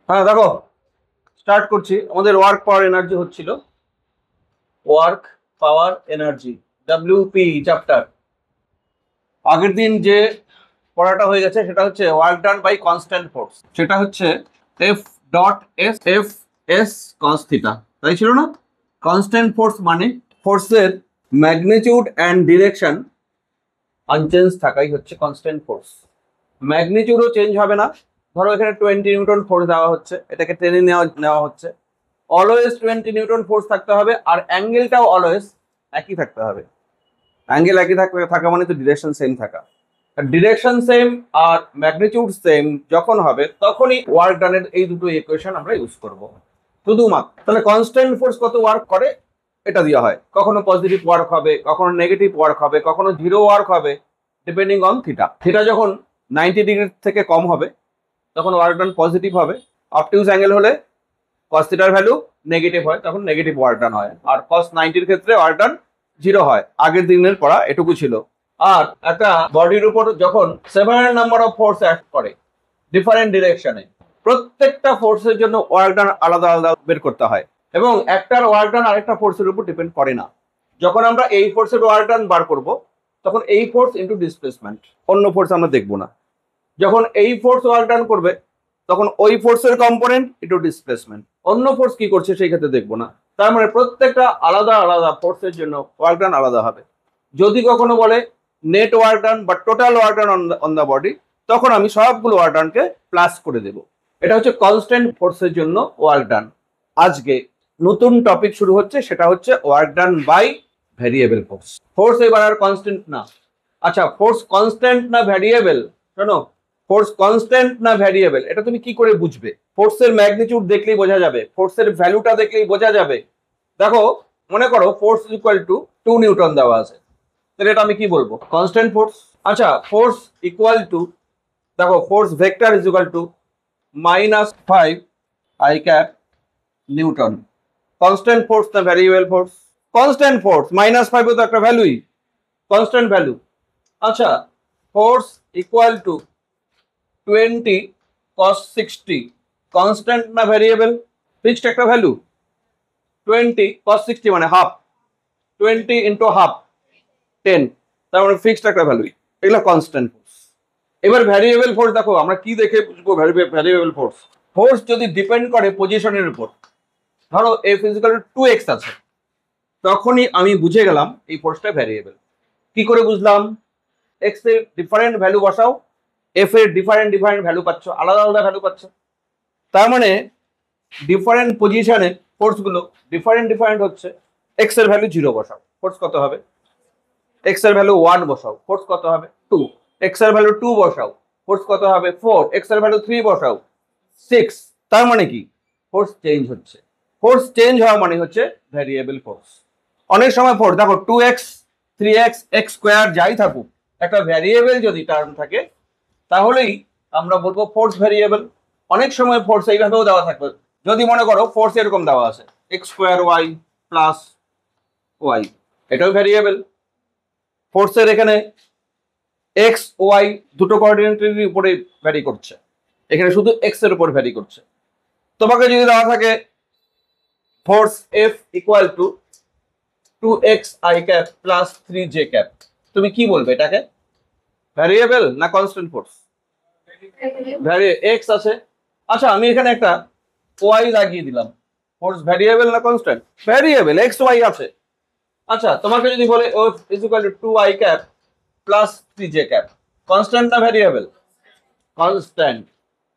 হ্যাঁ দেখো, স্টার্ট করছি। আমাদের ওয়ার্ক পাওয়ার এনার্জি হচ্ছিল work power energy, WP chapter. আগের দিন যে পড়াটা হয়ে গেছে সেটা হচ্ছে work done by constant force, সেটা হচ্ছে F dot S, F S cos theta, তাই ছিল না? কনস্ট্যান্ট ফোর্স মানে ফোর্সের ম্যাগনিটিউড অ্যান্ড ডিরেকশন আনচেঞ্জ থাকাই হচ্ছে কনস্ট্যান্ট ফোর্স। ম্যাগনিটিউডও চেঞ্জ হবে না। ধরো এখানে 20 নিউটন ফোর্স দেওয়া হচ্ছে, এটাকে টেনে নেওয়া হচ্ছে, অলওয়েজ 20 নিউটন ফোর্স থাকতে হবে, আর অ্যাঙ্গেলটাও অলওয়েজ একই থাকতে হবে। অ্যাঙ্গেল একই থাকা মানে তো ডিরেকশন সেম থাকা। ডিরেকশন সেম আর ম্যাগনিটিউড সেম যখন হবে তখনই ওয়ার্ক ডানের এই দুটো ইকুয়েশন আমরা ইউজ করব শুধুমাত্র। তাহলে কনস্ট্যান্ট ফোর্স কত ওয়ার্ক করে এটা দেওয়া হয়, কখনো পজিটিভ ওয়ার্ক হবে, কখনো নেগেটিভ ওয়ার্ক হবে, কখনো জিরো ওয়ার্ক হবে, ডিপেন্ডিং অন থিটা। থিটা যখন 90 ডিগ্রি থেকে কম হবে তখন ওয়ার্ক ডান পজিটিভ হবে। অবটিউজ অ্যাঙ্গেল হলে কস থিটার ভ্যালু নেগেটিভ হয়, তখন নেগেটিভ ওয়ার্ক ডান হয়। আর কস 90-র ক্ষেত্রে ওয়ার্ক ডান জিরো হয়। আগের দিনের পড়া এটুকু ছিল। আর একটা বডির উপর যখন several number of force act করে ডিফারেন্ট ডিরেকশনে, প্রত্যেকটা ফোর্সের জন্য ওয়ার্ক ডান আলাদা আলাদা বের করতে হয়, এবং একটার ওয়ার্ক ডান আরেকটা ফোর্সের উপর ডিপেন্ড করে না। যখন আমরা এই ফোর্সের ওয়ার্ক ডান বার করব তখন এই ফোর্স ইন্টু ডিসপ্লেসমেন্ট, অন্য ফোর্স আমরা দেখবো না। যখন এই ফোর্স ওয়ার্ক ডান করবে তখন ওই ফোর্সের কম্পোনেন্ট ইন্টু ডিসপ্লেসমেন্ট, অন্য ফোর্স কি করছে সেই ক্ষেত্রে দেখবো না। তার মানে প্রত্যেকটা আলাদা আলাদা ফোর্সের জন্য ওয়ার্ক ডান আলাদা হবে। যদি কখনো বলে নেট ওয়ার্ক ডান বা total work done on the body, তখন আমি সবগুলো ওয়ার্ক ডানকে প্লাস করে দেব। এটা হচ্ছে কনস্ট্যান্ট ফোর্সের জন্য ওয়ার্ক ডান। আজকে নতুন টপিক শুরু হচ্ছে, সেটা হচ্ছে work done by variable force. Force এবার আর কনস্ট্যান্ট না। আচ্ছা, ফোর্স কনস্ট্যান্ট না ভ্যারিয়েবল? শোনো, ফোর্স কনস্ট্যান্ট না ভ্যারিয়েবল এটা তুমি কি করে বুঝবে? ফোর্সের ম্যাগনিটিউড দেখলেই বোঝা যাবে, ফোর্সের ভ্যালুটা দেখলেই বোঝা যাবে। দেখো, মনে করো ফোর্স ইকুয়াল টু 2 নিউটন দেওয়া আছে, তাহলে এটা আমি কি বলবো? Constant force. আচ্ছা, ফোর্স ইকুয়াল টু, দেখো force vector is equal two -5 I cap Newton. Constant force না ভ্যারিয়েবল ফোর্স? কনস্ট্যান্ট ফোর্স, -5 তো একটা ভ্যালুই, কনস্ট্যান্ট ভ্যালু। আচ্ছা, force equal two 20 cos 60, constant না ভ্যারিয়েবল? ফিক্সড একটা ভ্যালু। 20 cos 60 মানে হাফ, 20 ইন্টু হাফ 10, তার মানে ফিক্সড একটা ভ্যালুই। এগুলো কনস্ট্যান্ট ফোর্স। এবার ভ্যারিয়েবল ফোর্স দেখো, আমরা কি দেখে বুঝবো ভ্যারিয়েবল ফোর্স? ফোর্স যদি ডিপেন্ড করে পজিশনের উপর, ধরো F = 2x আছে, তখনই আমি বুঝে গেলাম এই ফোর্সটা ভ্যারিয়েবল। কি করে বুঝলাম? x এর ডিফারেন্ট ভ্যালু বসাও, f এর ডিফারেন্ট ভ্যালু পাচ্ছ, আলাদা আলাদা ভ্যালু পাচ্ছ। তার মানে ডিফারেন্ট পজিশনে ফোর্স গুলো ডিফারেন্ট হচ্ছে। x এর ভ্যালু 0 বসাও, ফোর্স কত হবে? x এর ভ্যালু 1 বসাও, ফোর্স কত হবে? 2। x এর ভ্যালু 2 বসাও, ফোর্স কত হবে? 4। x এর ভ্যালু 3 বসাও, 6। তার মানে কি? ফোর্স চেঞ্জ হচ্ছে। ফোর্স চেঞ্জ হওয়া মানে হচ্ছে ভ্যারিয়েবল ফোর্স। অনেক সময় ফোর্স দেখো 2x 3x x স্কোয়ার যাই থাকুক, একটা ভ্যারিয়েবল যদি টার্ম থাকে তাহলেই আমরা বলবো ফোর্স ভ্যারিয়েবল। অনেক সময় ফোর্স এইভাবেও দেওয়া থাকবে। যদি মনে করো ফোর্স এরকম দেওয়া আছে x² y+y, এটাও ভ্যারিয়েবল। ফোর্সের এখানে x y দুটো কোঅর্ডিনেটের উপরে ভ্যারি করছে, এখানে শুধু x এর উপর ভ্যারি করছে। তোমাকে যদি দেওয়া থাকে force F equal to 2x i cap plus 3j cap, তুমি কি বলবে? এটাকে ভ্যারিয়েবল না কনস্ট্যান্ট ফোর্স? x আছে। আচ্ছা, আমি এখানে একটা y লাগিয়ে দিলাম, ফোর্স ভ্যারিয়েবল না কনস্ট্যান্ট? ভ্যারিয়েবল, x y আছে। আচ্ছা, তোমাকে যদি বলে F = 2i cap plus 3j cap, constant না ভ্যারিয়েবল? কনস্ট্যান্ট।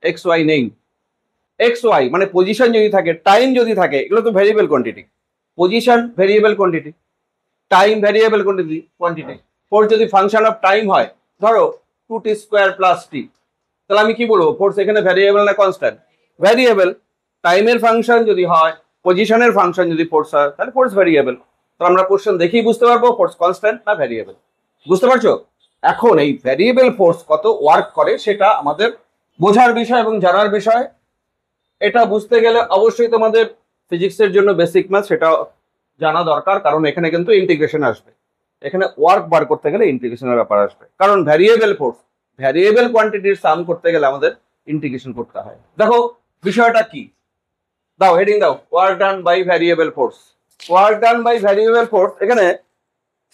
x y নেই। x y মানে পজিশন যদি থাকে, টাইম যদি থাকে, এগুলো তো variable quantity. Position variable quantity, time variable quantity. Force যদি ফাংশন অফ টাইম হয়, ধরো 2t² + t, তাহলে আমি কি বলবো? ফোর্স এখানে ভ্যারিয়েবল না কনস্ট্যান্ট? ভ্যারিয়েবল। টাইমের ফাংশন যদি হয়, পজিশনের ফাংশন যদি ফোর্স হয়, তাহলে ফোর্স ভ্যারিয়েবল। তো আমরা কোশ্চেন দেখেই বুঝতে পারবো ফোর্স কনস্ট্যান্ট না ভ্যারিয়েবল। বুঝতে পারছো? এখন এই ভ্যারিয়েবল ফোর্স কত ওয়ার্ক করে সেটা আমাদের বোঝার বিষয় এবং জানার বিষয়। এটা বুঝতে গেলে অবশ্যই তোমাদের ফিজিক্সের জন্য বেসিক ম্যাথ সেটা জানা দরকার, কারণ এখানে কিন্তু ইন্টিগ্রেশন আসবে। এখানে ওয়ার্ক বার করতে গেলে ইন্টিগ্রেশনের ব্যাপার আসবে, কারণ ভ্যারিয়েবল ফোর্স, ভ্যারিয়েবল কোয়ান্টিটির সাম করতে গেলে আমাদের ইন্টিগ্রেশন করতে হয়। দেখো, বিষয়টা কি দাও, হেডিং দাও, work done by variable force. Work done by variable force, এখানে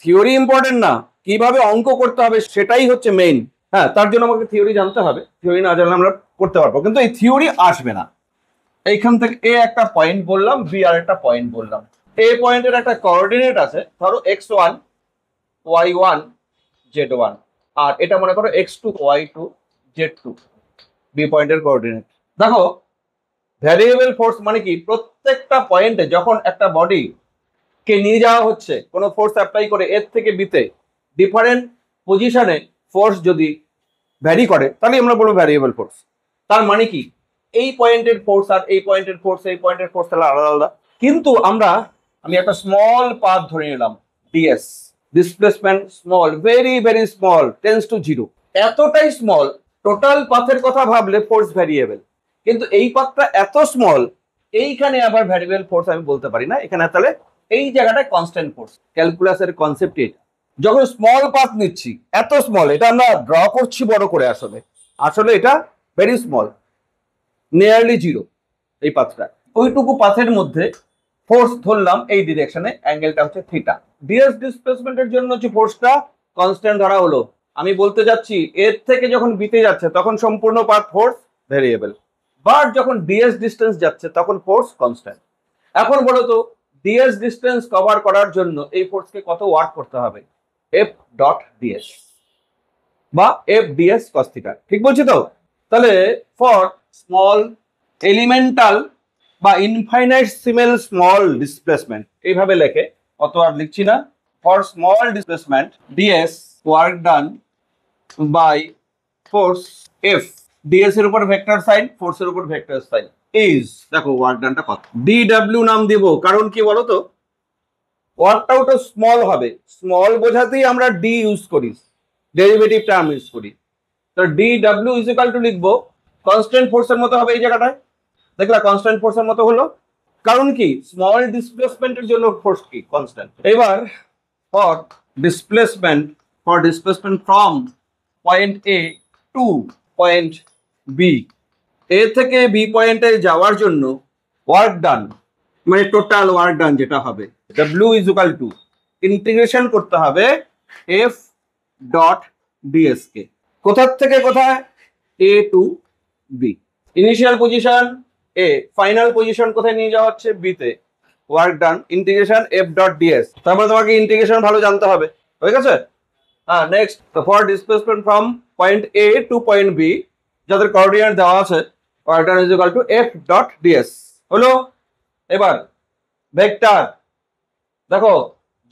থিওরি ইম্পর্টেন্ট না, কিভাবে অঙ্ক করতে হবে সেটাই হচ্ছে মেইন। হ্যাঁ, তার জন্য আমাকে থিওরি জানতে হবে, থিওরি না জানলে আমরা করতে পারবো, কিন্তু এই থিওরি আসবে না। এইখান থেকে এ একটা পয়েন্ট বললাম, বি আর একটা পয়েন্ট বললাম। এ পয়েন্টের একটা কোঅর্ডিনেট আছে, ধরো x1 y1 z1, আর এটা মনে করো x2 y2 z2, বি পয়েন্টের কোঅর্ডিনেট। দেখো ভ্যারিয়েবল ফোর্স মানে কি, প্রত্যেকটা পয়েন্টে যখন একটা বডি কে নিয়ে যাওয়া হচ্ছে, কোনো ফোর্স অ্যাপ্লাই করে এর থেকে বিতে ডিফারেন্ট পজিশনে ফোর্স যদি ভ্যারি করে, তাহলে আমরা বলবো ভ্যারিয়েবল ফোর্স। তার মানে কি, এই পয়েন্টের ফোর্স আর এই পয়েন্টের ফোর্স, এই পয়েন্টের ফোর্স তাহলে আলাদা আলাদা। কিন্তু আমি একটা স্মল পাথ ধরে নিলাম, DS, displacement small, very very small, tends to zero, এতটাই স্মল। টোটাল পাথের কথা ভাবলে ফোর্স ভ্যারিয়েবল, কিন্তু এই পাথটা এত স্মল, এইখানে আবার ভ্যারিয়েবল ফোর্স আমি বলতে পারি না। এখানে তাহলে এই জায়গাটায় কনস্ট্যান্ট ফোর্স। ক্যালকুলাসের কনসেপ্ট এটা, যখন স্মল পাথ নিচ্ছি, এত স্মল, এটা আমরা ড্র করছি বড় করে, আসলে আসলে এটা ভেরি স্মল, নিয়ারলি জিরো এই পাথটা। ওইটুকু পাথের মধ্যে ফোর্স ধরলাম এই ডিরেকশনে, অ্যাঙ্গেলটা হচ্ছে থিটা। ডিএস ডিসপ্লেসমেন্টের জন্য হচ্ছে ফোর্সটা কনস্ট্যান্ট ধরা হলো। আমি বলতে যাচ্ছি এর থেকে যখন বিতে যাচ্ছে তখন সম্পূর্ণ পাথ ফোর্স ভেরিয়েবল, বাট যখন ডিএস ডিস্টেন্স যাচ্ছে তখন ফোর্স কনস্ট্যান্ট। এখন বলো তো, ডিএস ডিস্টেন্স কভার করার জন্য এই ফোর্সকে কত ওয়ার্ক করতে হবে? এফ ডট ডিএস বা এফ ডিএস কস থিটা, ঠিক বলছি তো? তাহলে ফর স্মল এলিমেন্টাল বা ইনফাইনাইটসিমেল স্মল ডিসপ্লেসমেন্ট, এইভাবে লেখে, অত আর লিখছি না। For small displacement DS work done by force F, DS এর উপর ভেক্টর সাইন, ফোর্স এর উপর ভেক্টর সাইন, ইজ, দেখো ওয়ার্ক ডানটা কত, ডিডব্লিউ নাম দিব। কারণ কি বলো তো, ওয়ার্কটা ওটা স্মল হবে, স্মল বোঝাতেই আমরা ডি ইউজ করি, ডেরিভেটিভ টার্ম ইউজ করি। তো ডিডব্লিউ ইজ ইকুয়াল টু লিখবো কনস্ট্যান্ট ফোর্সের মতো হবে এই জায়গাটায়, দেখলা কনস্ট্যান্ট ফোর্সের মতো হলো। কারণ কি, স্মল ডিসপ্লেসমেন্টের জন্য ফোর্স কি কনস্ট্যান্ট। এবার for displacement from point A to point B, A থেকে বি পয়েন্টে যাওয়ার জন্য ওয়ার্ক ডান, মানে টোটাল ওয়ার্ক ডান যেটা হবে, W is equal to integration করতে হবে এফ ডট ডিএস কে, কোথা থেকে কোথায়, A to B. Initial position A, final position কোথায় নিয়ে যাওয়া হচ্ছে, বি তে, work done integration F dot DS. তারপরে তোমাকে ইন্টিগ্রেশন ভালো জানতে হবে, হয়ে গেছে? হ্যাঁ, next for displacement from point A to point B, যাদের কোঅর্ডিনেট দেওয়া আছে, work done is equal to F dot DS হলো। এবার ভেক্টর, দেখো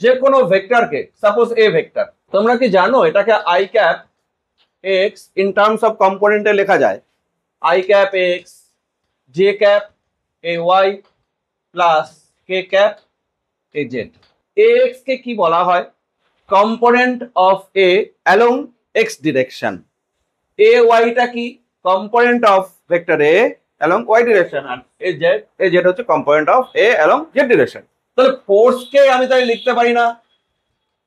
যে কোনো ভেক্টরকে, সাপোজ এ ভেক্টর, তোমরা কি জানো এটাকে I cap X in terms of কম্পোনেন্টে লেখা যায়, I cap X J cap A Y plus K cap A Z. A X কে কি বলা হয়, component of A along X direction. A ওয়াইটা কি, component of vector A along Y direction, আর এ জেড হচ্ছে component of A along Z direction. তাহলে ফোর্সকে আমি তাই লিখতে পারি না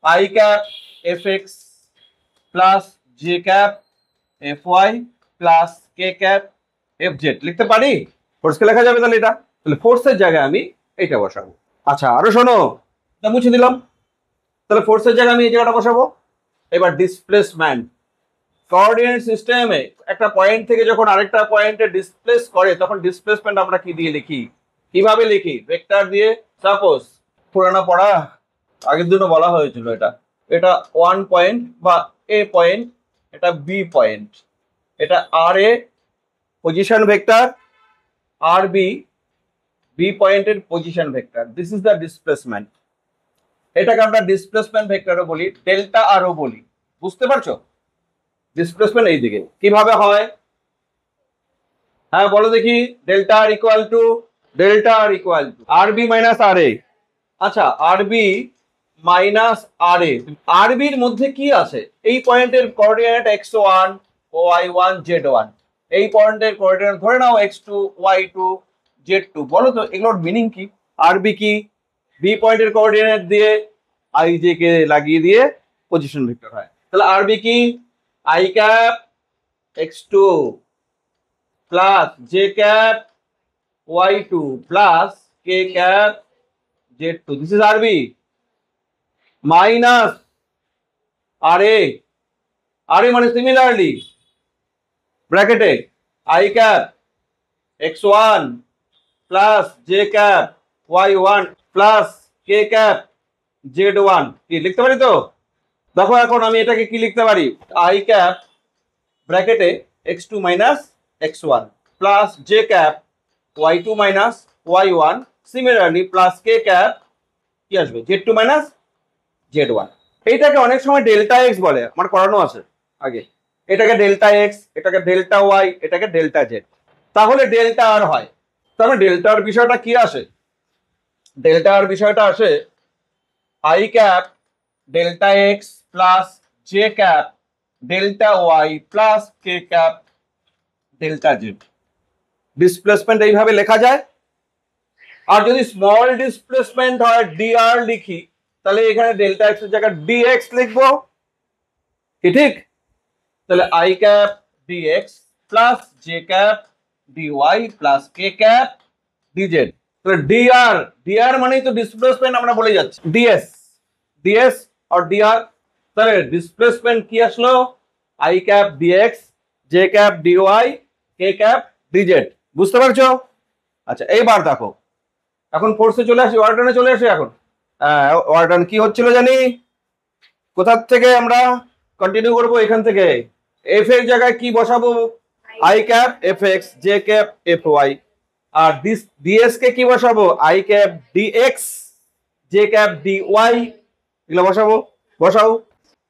I cap F X plus J cap F Y plus K cap F Z, লিখতে পারি? ফোর্সকে লেখা যাবে তাহলে এটা, তাহলে ফোর্সের জায়গায় আমি এইটা বসাবো। আচ্ছা, আরো শোনো, তা মুছে দিলাম, তাহলে ফোর্সের জায়গায় আমি এই জায়গাটা বসাবো। এবার ডিসপ্লেসমেন্ট, কোঅর্ডিনেট সিস্টেমে একটা পয়েন্ট থেকে যখন আরেকটা পয়েন্টে ডিসপ্লেস করে, তখন ডিসপ্লেসমেন্ট আমরা কি দিয়ে লিখি, কিভাবে লিখি, ভেক্টর দিয়ে। সাপোজ পুরানো পড়া, আগের দিনও বলা হয়েছিল, এটা ওয়ান পয়েন্ট বা এ পয়েন্ট, এটা বি পয়েন্ট, এটা আর এ পজিশন ভেক্টর, আর বি বি পয়েন্টের position vector, this is the displacement. এটাকে আমরা ডিসপ্লেসমেন্ট ভেক্টরও বলি, ডেল্টা আরও বলি, বুঝতে পারছো? ডিসপ্লেসমেন্ট এই দিকে কিভাবে হয়, হ্যাঁ বলো দেখি, delta R equal to R B minus R A. আচ্ছা, আর বি মাইনাস আর এ, আর বির মধ্যে কি আছে, এই পয়েন্টের কোঅর্ডিনেট x1 y1 z1, এই পয়েন্টের কোঅর্ডিনেট ধরে নাও x2 y2 z2। বলো তো এগুলোর মিনিং কি? আর বি কি, বি পয়েন্টের কোঅর্ডিনেট দিয়ে আই জে কে লাগিয়ে দিয়ে পজিশন ভেক্টর হয়। তাহলে আর বি কি, I cap x2 plus J cap y2 plus k cap z2. This is RB minus RA. RA মানে similarly ব্র্যাকেটে I cap x1 plus j cap y1 plus k cap z1 কি লিখতে পারি তো? দেখো এখন আমি এটাকে কি লিখতে পারি, I cap ব্র্যাকেটে x2 minus x1 plus j cap y2 minus y1 similarly plus k cap কি আসবে z2 minus z1। এইটাকে অনেক সময় ডেল্টা x বলে, আমার করানো আছে আগে। এটাকে ডেল্টা x, এটাকে ডেল্টা y, এটাকে ডেল্টা z। তাহলে ডেল্টা আর হয়, তাহলে ডেল্টার বিষয়টা কি আসে? ডেল্টার বিষয়টা আসে I cap delta x plus j cap delta y plus k cap delta z। Displacement এইভাবে লেখা যায়। আর যদি স্মল ডিসপ্লেসমেন্ট হয় dr লিখি, তাহলে এখানে ডেল্টা x এর জায়গায় dx লিখবো, কি ঠিক? তাহলে I cap dx plus j cap dy plus k cap dz। তাহলে dr মানেই তো ডিসপ্লেসমেন্ট, আমরা বলে যাচ্ছি ds আর dr। তাহলে ডিসপ্লেসমেন্ট কি আসলো? I cap dx j cap dy k cap dz। বুঝতে পারছো? আচ্ছা এইবার দেখো, এখন ফোর্সে চলে আসি, ওয়ার্ক চলে আসি। এখন ওয়ার্ক কি হচ্ছিল জানি, কোথা থেকে আমরা কন্টিনিউ করবো? এখান থেকে f এর জায়গায় কি বসাবো? I cap fx j cap fy। R ds কে কি বসাবো? I cap dx j cap dy এগুলো বসাও।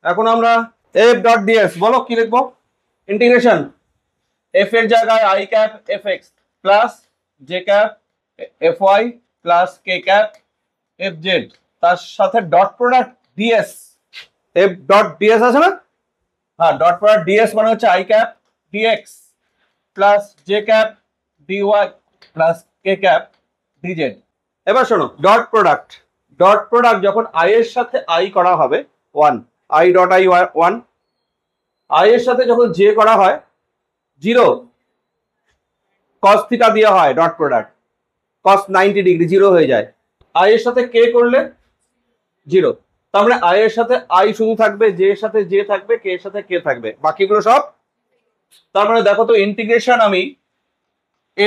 এখন আমরা f ডট ds বলো কি লিখবো? ইন্টিগ্রেশন f এর জায়গায় I cap fx plus j cap fy plus k cap fz, তার সাথে dot product ds। f dot ds আছে না? হ্যাঁ, ডট প্রোডাক্ট ds মানে হচ্ছে I cap dx plus j cap dy plus k cap dz। এবার শোনো, dot product যখন i এর সাথে i করা হবে 1, i ডট i 1, i এর সাথে যখন j করা হয় 0, cos থিটা দেওয়া হয়, ডট প্রোডাক্ট cos 90 ডিগ্রি 0 হয়ে যায়। i এর সাথে k করলে 0, তার মানে i এর সাথে i শুধু থাকবে, j এর সাথে j থাকবে, k এর সাথে k থাকবে, বাকিগুলো সব। তার মানে দেখো তো, ইন্টিগ্রেশন আমি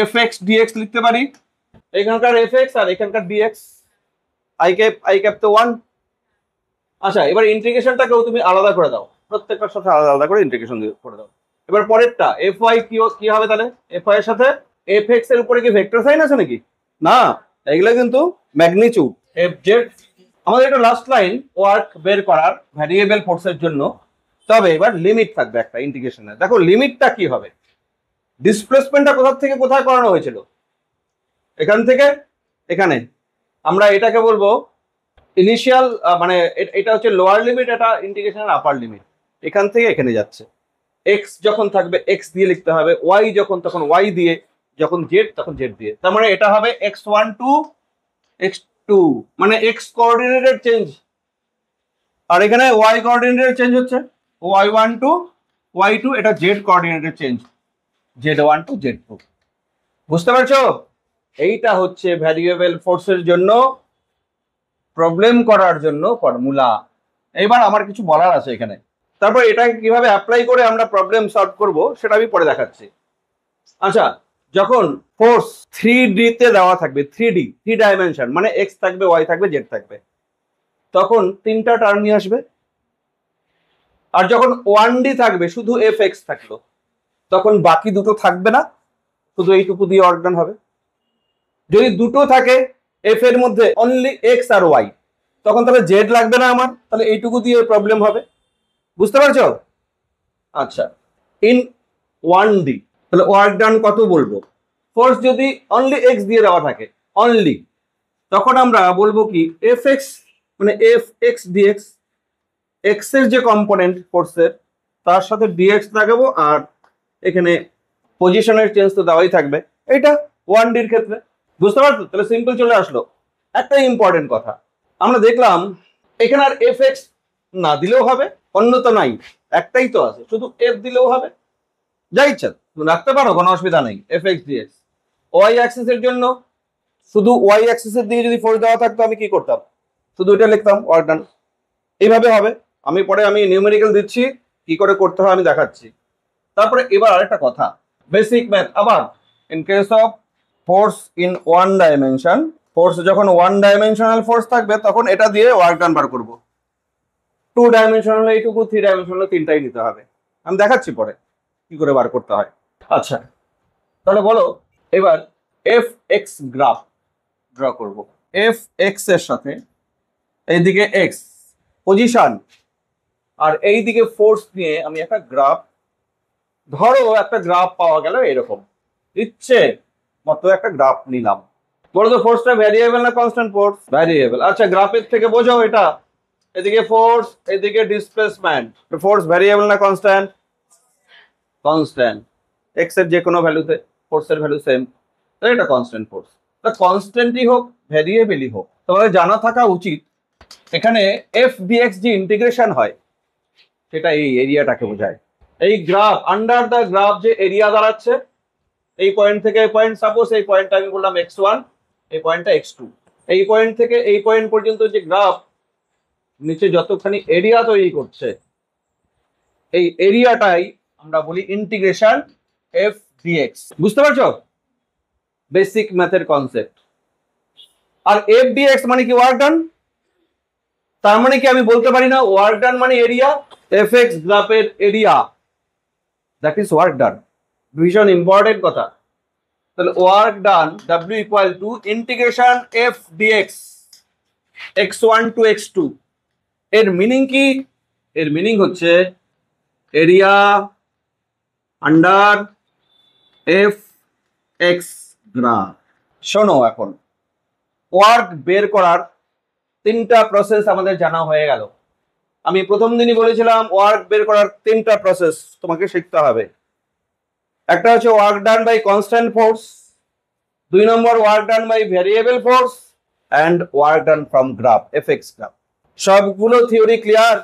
fx dx লিখতে পারি, এখানকার fx আর এখানকার dx, I cap তো 1। আচ্ছা, এবার ইন্টিগ্রেশনটাকেও তুমি আলাদা করে দাও, প্রত্যেকটার সাথে আলাদা করে ইন্টিগ্রেশন করে দাও। এবার পরেরটা fy কি হবে? তাহলে fy এর সাথে fx এর উপরে কি ভেক্টর সাইন আছে নাকি? না, এগুলো কিন্তু ম্যাগনিটিউড fz। আমাদের এটা লাস্ট লাইন ওয়ার্ক বের করার ভ্যারিয়েবল ফোর্সের জন্য। তবে এবার লিমিট থাকবে একটা ইন্টিগ্রেশনে। দেখো লিমিটটা কি হবে? ডিসপ্লেসমেন্টটা কোথা থেকে কোথায় করানো হয়েছিল? এখান থেকে এখানে। আমরা এটাকে বলবো ইনিশিয়াল, মানে এটা হচ্ছে লোয়ার লিমিট, এটা ইন্টিগ্রেশনের আপার লিমিট। এখান থেকে এখানে যাচ্ছে। x যখন থাকবে x দিয়ে লিখতে হবে, y যখন তখন y দিয়ে, যখন z তখন z দিয়ে। তার মানে এটা হবে x1 টু x2, মানে x কোঅর্ডিনেটের চেঞ্জ, আর এখানে y কোঅর্ডিনেটের চেঞ্জ হচ্ছে y1 টু y2, এটা z কোঅর্ডিনেটের change z1 two z2। বুঝতে পারছো? এইটা হচ্ছে ভ্যারিয়েবল ফোর্সের জন্য প্রবলেম করার জন্য ফর্মুলা। এবার আমার কিছু বলার আছে এখানে, তারপর এটাকে কিভাবে অ্যাপ্লাই করে আমরা প্রবলেম সলভ করব সেটা আমি পরে দেখাচ্ছি। আচ্ছা, যখন ফোর্স 3D তে দেওয়া থাকবে, 3 ডাইমেনশন, মানে x থাকবে, y থাকবে, z থাকবে, তখন তিনটা টার্মই আসবে। আর যখন 1D থাকবে, শুধু fx থাকলো, তখন বাকি দুটো থাকবে না, শুধু এইটুকু দিয়ে অর্গান হবে। যদি দুটো থাকে f এর মধ্যে অনলি x আর y, তখন তাহলে z লাগবে না আমার, তাহলে এইটুকু দিয়ে প্রবলেম হবে। বুঝতে পারছো? আচ্ছা, ইন 1D তাহলে ওয়ার্ক ডান কত বলবো? ফোর্স যদি অনলি x দিয়ে দেওয়া থাকে, অনলি, তখন আমরা বলবো কি fx মানে fx dx, x এর যে কম্পোনেন্ট ফোর্সের তার সাথে dx লাগাবো, আর এখানে পজিশনের চেঞ্জ তো দেওয়াই থাকবে, এটা 1D এর ক্ষেত্রে। বুঝতে পারছো? তাহলে সিম্পল চলে আসলো। একটা ইম্পর্টেন্ট কথা আমরা দেখলাম, এখানে আর fx না দিলেও হবে, অন্য তো নাই, একটাই তো আছে, শুধু f দিলেও হবে, যা ইচ্ছা রাখতে পারো, কোনো অসুবিধা নেই। fx dx ওয়াই অ্যাক্সিসের জন্য শুধু ওয়াই অ্যাক্সিসের দিকে যদি ফোর্স দেওয়া থাকতো আমি কি করতাম, শুধু এটা লিখতাম ওয়ার্ক ডান। এইভাবে হবে। আমি নিউমেরিক্যাল দিচ্ছি, কি করে করতে হয় আমি দেখাচ্ছি। তারপরে এবার আরেকটা কথা, বেসিক ম্যাথ আবার। In case of force in one dimension, force যখন ওয়ান ডাইমেনশনাল ফোর্স থাকবে তখন এটা দিয়ে ওয়ার্ক ডান বার করবো। টু ডাইমেনশনাল এইটুকু, থ্রি ডাইমেনশনাল তিনটাই নিতে হবে। আমি দেখাচ্ছি পরে কি করে বার করতে হয়। আচ্ছা, তাহলে বলো এবার এফ এক্স গ্রাফ ড্র করব। এফ এক্স এর সাথে এইদিকে এক্স পজিশন আর এইদিকে ফোর্স নিয়ে আমি একটা গ্রাফ, ধরো একটা গ্রাফ পাওয়া গেল এরকম, ইচ্ছে মতো একটা গ্রাফ নিলাম। বলো তো ফোর্সটা ভ্যারিয়েবল না কনস্ট্যান্ট ফোর্স? ভ্যারিয়েবল। আচ্ছা, গ্রাফের থেকে বোঝাও এটা, এদিকে ফোর্স এদিকে ডিসপ্লেসমেন্ট, ফোর্স ভ্যারিয়েবল না কনস্ট্যান্ট? কনস্ট্যান্ট। এক্স এর যে কোনো ভ্যালুতে ফোর্সের ভ্যালু সেম, তাহলে এটা কনস্ট্যান্ট ফোর্স। তা কনস্ট্যান্টই হোক ভ্যারিয়েবলই হোক, তোমাদের জানা থাকা উচিত এখানে এফ ডিএক্স যে ইন্টিগ্রেশন হয় সেটা এই এরিয়াটাকে বোঝায়। এই গ্রাফ, আন্ডার দ্য গ্রাফ যে এরিয়া দাঁড়াচ্ছে, এই পয়েন্ট থেকে এই পয়েন্ট, সাপোজ এই পয়েন্টটা আমি বললাম x1, এই পয়েন্টটা x2, এই পয়েন্ট থেকে এই পয়েন্ট পর্যন্ত যে গ্রাফ নিচে যতখানি এরিয়া তৈরি করছে, এই এরিয়াটাই আমরা বলি ইন্টিগ্রেশন এফ ডিএক্স। বুঝতে পারছো বেসিক ম্যাথের কনসেপ্ট? আর এফ ডিএক্স মানে কি? ওয়ার্ক ডান। তার মানে কি আমি বলতে পারি না ওয়ার্ক ডান মানে এরিয়া? এফ এক্স গ্রাফের area, that is work done. ভীষণ ইম্পর্টেন্ট কথা। তাহলে work done W equal to integration F DX x1 to x2। এর মিনিং কি? এর মিনিং হচ্ছে area under F X graph. শোনো, এখন ওয়ার্ক বের করার তিনটা প্রসেস আমাদের জানা হয়ে গেল। আমি প্রথম দিনই বলেছিলাম ওয়ার্ক বের করার তিনটা প্রসেস তোমাকে শিখতে হবে। একটা হচ্ছে work done by constant force, দুই নম্বর work done by variable force, and work done from graph F X graph. সবগুলো থিওরি ক্লিয়ার?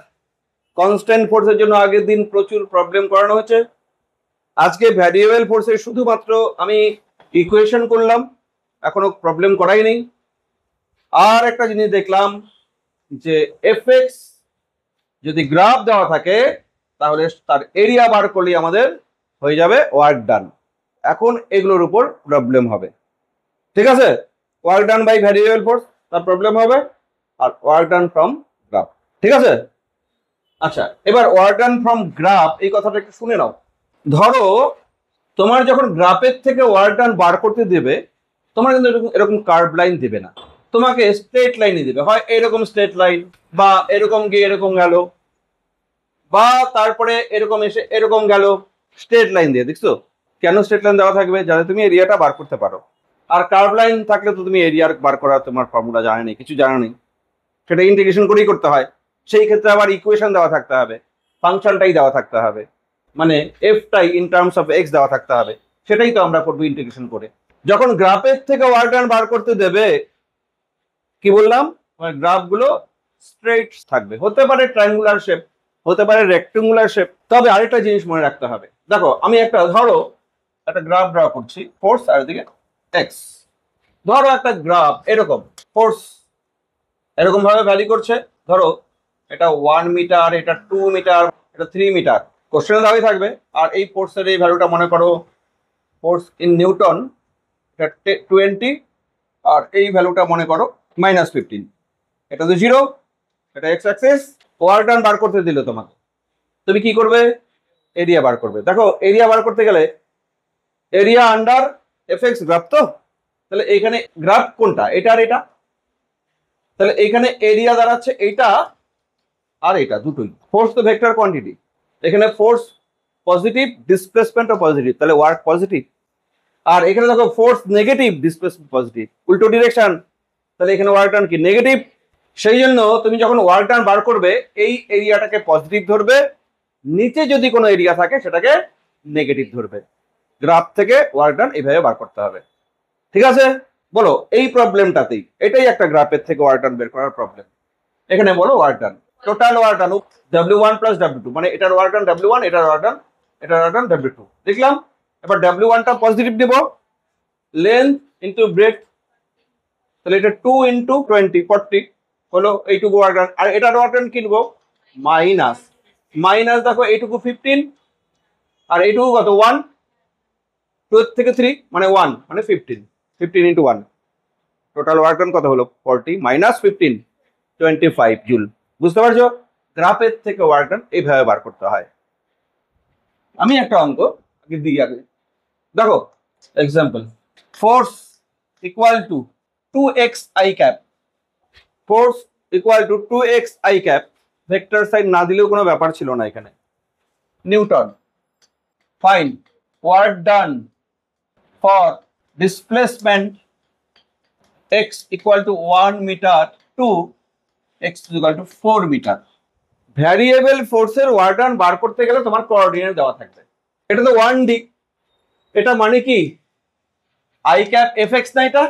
কনস্ট্যান্ট ফোর্সের জন্য আগের দিন প্রচুর প্রবলেম করানো হচ্ছে, আজকে ভ্যারিয়েবল ফোর্সের শুধুমাত্র আমি ইকুয়েশন করলাম, এখনো প্রবলেম করাই নেই। আর একটা জিনিস দেখলাম যে এফ এক্স যদি গ্রাফ দেওয়া থাকে তাহলে তার এরিয়া বার করলেই আমাদের হয়ে যাবে ওয়ার্ক ডান। এখন এগুলোর উপর প্রবলেম হবে, ঠিক আছে? Work done by variable force তার প্রবলেম হবে, আর ওয়ার্ক ডান ফ্রম গ্রাফ, ঠিক আছে? আচ্ছা, এবার ওয়ার্ক ডান ফ্রম গ্রাফ এই কথাটা একটু শুনে নাও। ধরো তোমার যখন গ্রাফের থেকে ওয়ার্ক ডান বার করতে দেবে, তোমার কিন্তু এরকম কার্ভ লাইন দেবে না, তোমাকে স্ট্রেট লাইনই দেবে। হয় এরকম স্ট্রেট লাইন, বা এরকম গিয়ে এরকম গেল, বা তারপরে এরকম এসে এরকম গেল, স্ট্রেট লাইন দিয়ে। দেখছো কেন স্ট্রেট লাইন দেওয়া থাকবে? যাতে তুমি এরিয়াটা বার করতে পারো। আর কার্ভ লাইন থাকলে তো তুমি এরিয়ার বার করার তোমার ফর্মুলা জানো নেই, কিছু জানো নেই, সেটা ইন্টিগ্রেশন করেই করতে হয়। সেই ক্ষেত্রে আবার ইকুয়েশন দেওয়া থাকতে হবে, ফাংশনটাই দেওয়া থাকতে হবে, মানে এফটাই ইন টার্মস অফ এক্স দেওয়া থাকতে হবে। সেটাই তো আমরা করবো ইন্টিগ্রেশন করে। যখন গ্রাফের থেকে ওয়ার্ক ডান বার করতে দেবে, কি বললাম, গ্রাফগুলো স্ট্রেট থাকবে, হতে পারে ট্রায়াঙ্গুলার শেপ, হতে পারে রেক্টেঙ্গুলার শেপ। তবে আরেকটা জিনিস মনে রাখতে হবে, দেখো আমি একটা ধরো একটা গ্রাফ ড্র করছি, ফোর্স আর এদিকে এক্স। ধরো একটা গ্রাফ এরকম, ফোর্স এরকম ভাবে ভ্যারি করছে, ধরো এটা 1 মিটার, এটা 2 মিটার, এটা 3 মিটার, কোশ্চেনে দাবি থাকবে। আর এই ফোর্সের এই ভ্যালুটা মনে করো ফোর্স ইন নিউটন, এটা 20, আর এই ভ্যালুটা মনে করো -15। এটা তো 0, এটা এক্স অ্যাক্সিস। ওয়ার্ক ডান বার করতে দিল তোমাকে, তুমি কি করবে? এরিয়া বার করবে। দেখো এরিয়া বার করতে গেলে area under F X graph, তো তাহলে এইখানে গ্রাফ কোনটা? এটা আর এটা, তাহলে এইখানে এরিয়া দাঁড়াচ্ছে এইটা আর এটা, দুটোই। ফোর্স তো ভেক্টর কোয়ান্টিটি, এখানে ফোর্স পজিটিভ, ডিসপ্লেসমেন্টও পজিটিভ, তাহলে ওয়ার্ক পজিটিভ। আর এখানে দেখো ফোর্স নেগেটিভ, ডিসপ্লেসমেন্ট পজিটিভ, উল্টো ডিরেকশন, তাহলে এখানে ওয়ার্ক ডান কি? নেগেটিভ। সেই জন্য তুমি যখন ওয়ার্ক ডান বার করবে এই এরিয়াটাকে পজিটিভ ধরবে, নিচে যদি কোনো এরিয়া থাকে সেটাকে নেগেটিভ ধরবে। গ্রাফ থেকে ওয়ার্ক ডান এইভাবে বার করতে হবে, ঠিক আছে? বলো এই প্রবলেমটাতেই, এটাই একটা গ্রাফের থেকে ওয়ার্ক ডান বের করার প্রবলেম। এখানে বলো work done, total work done W1 plus W2, মানে এটার ওয়ার্ক ডান W1, এটার ওয়ার্ক ডান W2 লিখলাম। এবার W1টা পজিটিভ দেব, লেন্থ ইন্টু ব্রেথ, তাহলে এটা 2 ইন্টু 20 40 হলো এইটুকু ওয়ার্ক ডান। আর এটার ওয়ার্ক ডান কিনবো মাইনাস মাইনাস, দেখো এইটুকু 15 আর এইটুকু কত 1, 2 থেকে 3 মানে 1 মানে 15, 15 ইন্টু 1, টোটাল ওয়ার্ক ডান কত হলো 40 মাইনাস 15 25 জুল। বুঝতে পারছো? গ্রাফের থেকে ওয়ার্ক ডান এইভাবে বার করতে হয়। আমি একটা অঙ্ক আগে দিই আগে, দেখো example, force equal to 2x i cap, force equal to 2x i cap, vector sign না দিলেও কোনো ব্যাপার ছিল না এখানে, newton. Fine work done for displacement x equal to 1 metre to x equal to 4 metre. Variable ফোর্সের work done বার করতে গেলে তোমার কোঅর্ডিনেট দেওয়া থাকবে। এটা তো 1D, এটা মানে কি i ক্যাপ fx না, এটা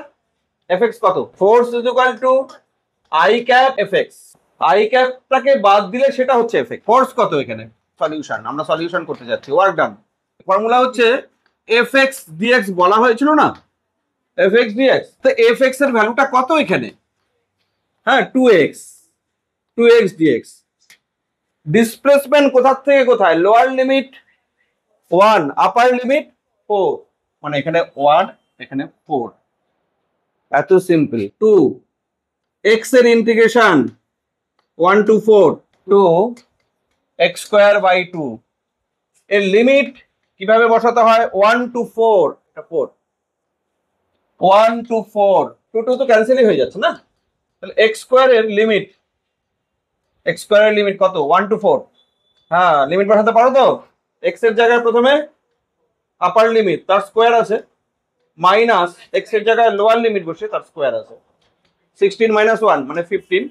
fx কত, force is equal two i cap fx, i ক্যাপটাকে বাদ দিলে সেটা হচ্ছে fx। ফোর্স কত এখানে, সলিউশন, আমরা সলিউশন করতে যাচ্ছি। ওয়ার্ক ডান ফর্মুলা হচ্ছে fx dx, বলা হয়েছিল না fx dx, তো fx এর ভ্যালুটা কত এখানে, হ্যাঁ 2x dx। ডিসপ্লেসমেন্ট কোথা থেকে কোথায়, লোয়ার লিমিট 1 আপার লিমিট 4, মানে এখানে 1 এখানে 4, এত সিম্পল। 2 x এর integration 1 to 4 two x square by 2, এর লিমিট কিভাবে বসাতে হয় 1 to 4, এটা 4, 1 to 4, 2 2 তো ক্যান্সেলই হয়ে যাচ্ছে না, তাহলে x স্কয়ারের লিমিট, x স্কয়ারের লিমিট কত 1 to 4, হ্যাঁ লিমিট বসাতে পারো তো, x এর জায়গায় প্রথমে আপার লিমিট তার স্কয়ার আছে, মাইনাস x এর জায়গায় লোয়ার লিমিট বসে তার স্কয়ার আছে, 16 মাইনাস 1 মানে 15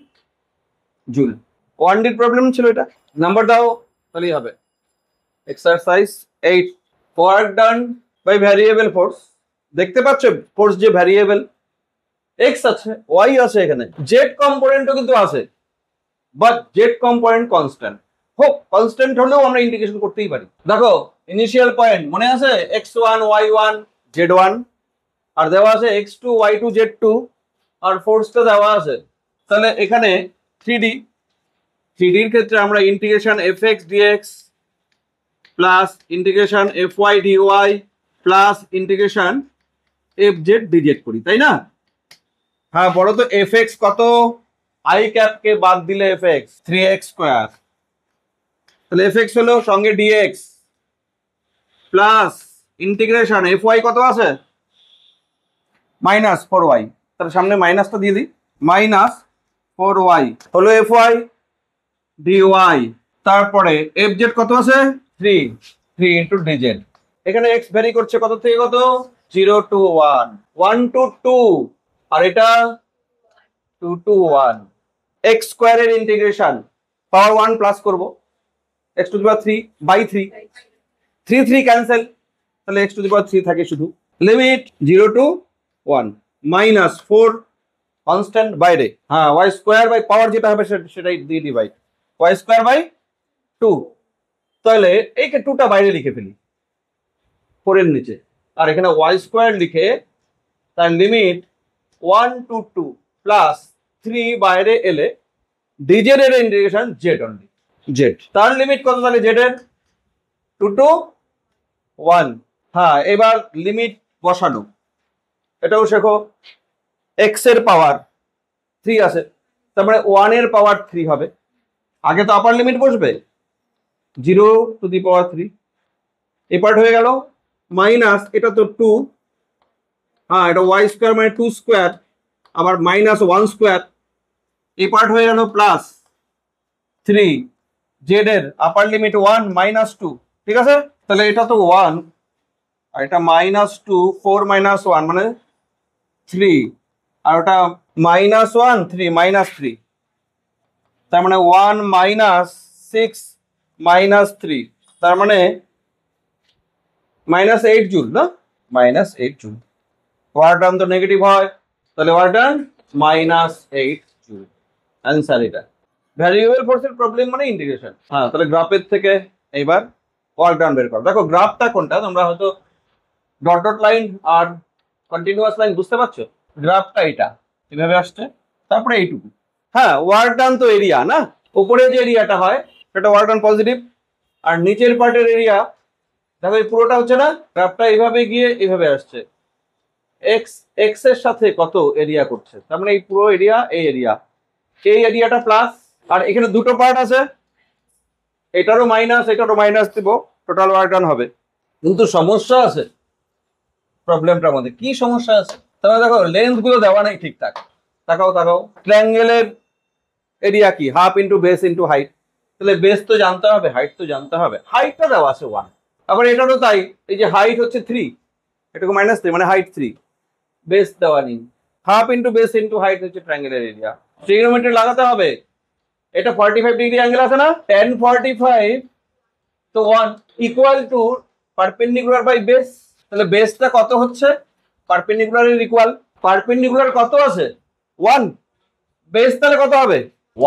জুল। 1D প্রবলেম ছিল এটা, নাম্বার দাও তাহলেই হবে। Exercise 8, work done by variable force. দেখতে পাচ্ছ ফোর্স যে ভ্যারিয়েবল, x আছে y আছে, এখানে z কম্পোনেন্টও কিন্তু আছে, বাট z কম্পোনেন্ট কনস্ট্যান্ট। হোক কনস্ট্যান্ট হলেও আমরা ইন্টিগ্রেশন করতেই পারি। দেখো ইনিশিয়াল পয়েন্ট মনে আছে x1 y1 z1, আর দেওয়া আছে x2 y2 z2, আর ফোর্সটা দেওয়া আছে। তাহলে এখানে 3D এর ক্ষেত্রে আমরা integration fx dx plus integration fy dy plus integration fz dz করি, তাই না? হ্যাঁ বলো তো fx কত, i ক্যাপ কে বাদ দিলে fx 3x স্কয়ার, তাহলে fx হলো সঙ্গে dx প্লাস ইন্টিগ্রেশন fy কত আছে মাইনাস 4y, তাহলে সামনে মাইনাসটা দিয়ে দিই, মাইনাস 4y হলো fy dy, তারপরে fz কত আছে 3 ইন্টু dz। এখানে x ভ্যারি করছে কত থেকে কত, 0 to 1, 1 to 2, আর এটা 2 to 1। x স্কয়ারের ইন্টিগ্রেশন পাওয়ার 1 প্লাস করব, x to the power 3 by 3, 3 cancel, তাহলে x টু দি পাওয়ার 3 থাকে শুধু। লিমিট 0 to 1 মাইনাস 4 কনস্ট্যান্ট বাইরে, হ্যাঁ y স্কয়ার বাই পাওয়ার যেটা হবে সেটাই দিয়ে ডিভাইড, y স্কয়ার বাই 2, তাহলে এই 2টা বাইরে লিখে ফেলি 4 এর নিচে, আর এখানে y স্কয়ার লিখে তার লিমিট 1 to 2 প্লাস 3 বাইরে এলে dz এর ইন্টিগ্রেশন z অনলি, z তার লিমিট কত, তাহলে z এর 2 to 1। হ্যাঁ এবার লিমিট বসানো, এটাও শেখো, x এর পাওয়ার 3 আছে, তারপরে 1 এর পাওয়ার 3 হবে, আগে তো আপার লিমিট বসবে 0 টু দি পাওয়ার 3, এই পার্ট হয়ে গেল, মাইনাস এটা তো 2, হ্যাঁ এটা y স্কয়ার মানে 2 স্কয়ার, আবার মাইনাস 1 স্কয়ার, এই পার্ট হয়ে গেল প্লাস 3, z এর আপার লিমিট 1 মাইনাস 2, ঠিক আছে? তাহলে এটা তো 1 আর এটা মাইনাস 2, 4 মাইনাস 1 মানে 3, আর ওটা মাইনাস 1 3 মাইনাস 3, তার মানে 1 মাইনাস 6 মাইনাস 3, তার মানে মাইনাস 8 জুল, না মাইনাস 8 জুল। ওয়ার্ক ডান তো নেগেটিভ হয়, তাহলে ওয়ার্ক ডান মাইনাস 8 জুল, অ্যান্সার এটা। ভ্যারিয়েবল ফোর্সের প্রবলেম মানে ইন্টিগ্রেশন। হ্যাঁ তাহলে গ্রাফের থেকে এইবার ওয়ার্ক ডান বের করো। দেখো গ্রাফটা কোনটা, তোমরা হয়তো ডট ডট লাইন আর কন্টিনিউয়াস লাইন, বুঝতে পারছো? গ্রাফটা এটা এভাবে আসছে, তারপরে এইটুকু। হ্যাঁ, ওয়ার্ক ডান তো এরিয়া না, উপরে যে এরিয়াটা হয় সেটা ওয়ার্ক ডান পজিটিভ, আর নিচের পার্টের এরিয়া দেখো এই পুরোটা হচ্ছে না, গ্রাফটা এইভাবে গিয়ে এইভাবে আসছে, এক্স এক্স এর সাথে কত এরিয়া করছে, তার মানে এই পুরো এরিয়া, এই এরিয়াটা প্লাস, আর এখানে দুটো পার্ট আছে, এটারও মাইনাস দিব, টোটাল ওয়ার্ক ডান হবে। কিন্তু সমস্যা আছে, প্রবলেমটার মধ্যে কি সমস্যা আছে? তাহলে দেখো লেন্থ গুলো দেওয়া নেই ঠিকঠাক। তাকাও ট্রায়াঙ্গেলের এরিয়া কি, half into base into height, তাহলে বেস তো জানতে হবে, হাইট তো জানতে হবে, হাইটটা দেওয়া আছে 1, আবার এটারও তাই, এই যে হাইট হচ্ছে 3, এটাকে -3 মানে হাইট 3, বেস দেওয়া নেই, half into base into height হচ্ছে ট্রায়াঙ্গেলের এরিয়া, ট্রিগোনোমেট্রি লাগাতে হবে। এটা 45 ডিগ্রি অ্যাঙ্গেল আছে না, tan 45 তো 1 equal to perpendicular by base, তাহলে বেসটা কত হচ্ছে, পারপেন্ডিকুলারের ইকুয়াল, পারপেন্ডিকুলার কত আছে 1, বেস তাহলে কত হবে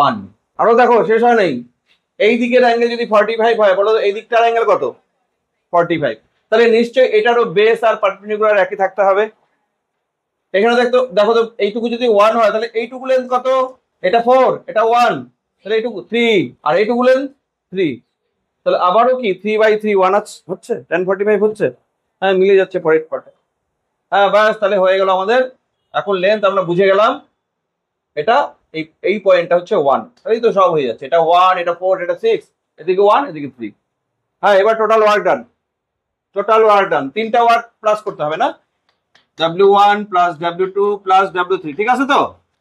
1। আরো দেখো শেষ হয় নাই, এই দিকের অ্যাঙ্গেল যদি 45 হয়, বলো এই দিকটার অ্যাঙ্গেল কত 45, তাহলে নিশ্চয়ই এটারও বেস আর পারপেন্ডিকুলার একই থাকতে হবে। এখানে দেখো তো এইটুকু যদি 1 হয়, তাহলে এইটুকু লেন্থ কত, এটা 4, এটা 1, তাহলে এইটুকু 3, আর এইটুকু লেন্থ 3, তাহলে আবারও কি 3/3 1 হচ্ছে, tan 45 হচ্ছে। হ্যাঁ, মিলে যাচ্ছে পরের পার্টে। হ্যাঁ বাস, তাহলে হয়ে গেল আমাদের। এখন লেন্থ আমরা বুঝে গেলাম, এটা এই পয়েন্টটা হচ্ছে 1, তাহলেই তো সব হয়ে যাচ্ছে, এটা 1, এটা 4, এটা 6, এদিকে 1, এদিকে 3। হ্যাঁ, এবার টোটাল ওয়ার্ক ডান, তিনটা ওয়ার্ক প্লাস করতে হবে না, W1 plus W2 plus W3, ঠিক আছে তো,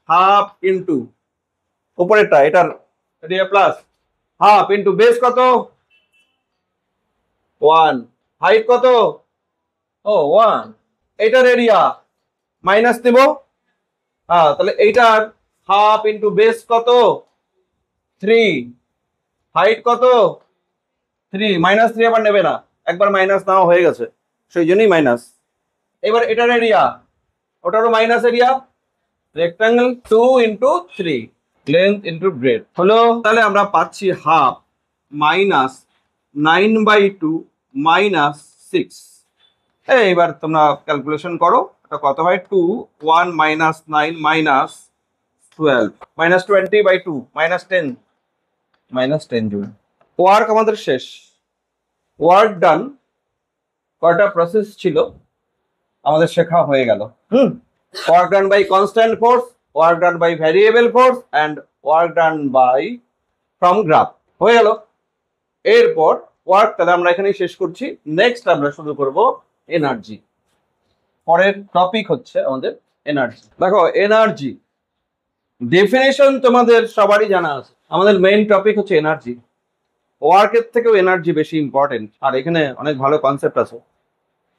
হাফ ইন্টু উপরেরটা এটার area plus half into base কত 1, হাইট কত ও 1, এটার এরিয়া মাইনাস দেব, তাহলে এইটার হাফ ইন্টু বেস কত 3, হাইট কত 3, -3 আবার নেবে না, একবার মাইনাস নাও হয়ে গেছে, সেই জন্যই মাইনাস। এবার এটার এরিয়া, ওটারও minus area, rectangle 2 into 3, length into breadth হলো, তাহলে আমরা পাচ্ছি হাফ মাইনাস 9/2 মাইনাস 6। এইবার তোমরা ক্যালকুলেশন করো, এটা কত হয়, 2 1 মাইনাস 9 মাইনাস 12 -20/2 -10 জুল। ওয়ার্ক আমাদের শেষ, ওয়ার্ক ডান, কয়টা প্রসেস ছিল আমাদের শেখা হয়ে গেল। Work done by constant force, work done by variable force and work done by from graph হয়ে গেল। এরপর ওয়ার্ক তাহলে আমরা এখানেই শেষ করছি, নেক্সট আমরা শুরু করব এনার্জি। পরের টপিক হচ্ছে আমাদের এনার্জি। দেখো এনার্জি ডেফিনেশন তোমাদের সবারই জানা আছে, আমাদের মেইন টপিক হচ্ছে এনার্জি। ওয়ার্কের থেকেও এনার্জি বেশি ইম্পর্টেন্ট, আর এখানে অনেক ভালো কনসেপ্ট আছে।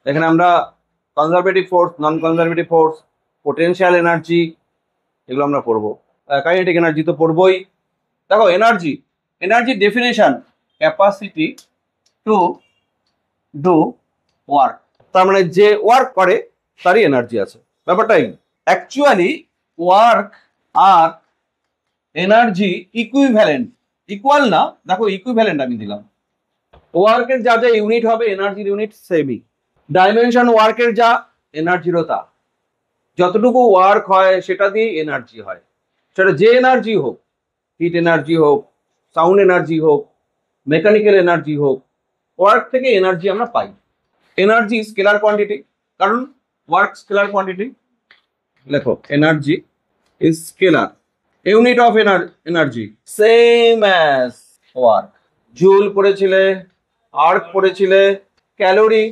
এখানে আমরা কনজারভেটিভ ফোর্স, নন কনজারভেটিভ ফোর্স, পোটেনশিয়াল এনার্জি, এগুলো আমরা পড়বো, কাইনেটিক এনার্জি তো পড়বোই। দেখো energy definition, capacity to do work, তার মানে যে ওয়ার্ক করে তারই এনার্জি আছে, ব্যাপারটাই। অ্যাকচুয়ালি ওয়ার্ক আর এনার্জি ইকুইভ্যালেন্ট, ইকুয়াল না, দেখো ইকুইভ্যালেন্ট আমি দিলাম, ওয়ার্কের যা যা ইউনিট হবে এনার্জির ইউনিট সেমই, ডাইমেনশন ওয়ার্কের যা এনার্জিরও তা, যতটুকু ওয়ার্ক হয় সেটা দিয়ে এনার্জি হয়, সেটা যে এনার্জি হোক, হিট এনার্জি হোক, সাউন্ড এনার্জি হোক, মেকানিক্যাল এনার্জি হোক, ওয়ার্ক থেকে এনার্জি আমরা পাই। এনার্জি স্কেলার কোয়ান্টিটি, কারণ ওয়ার্ক স্কেলার কোয়ান্টিটি, লেখো energy is scalar, unit of energy same as work. Joule পড়েছিলে, আর্ক পড়েছিলে, calorie,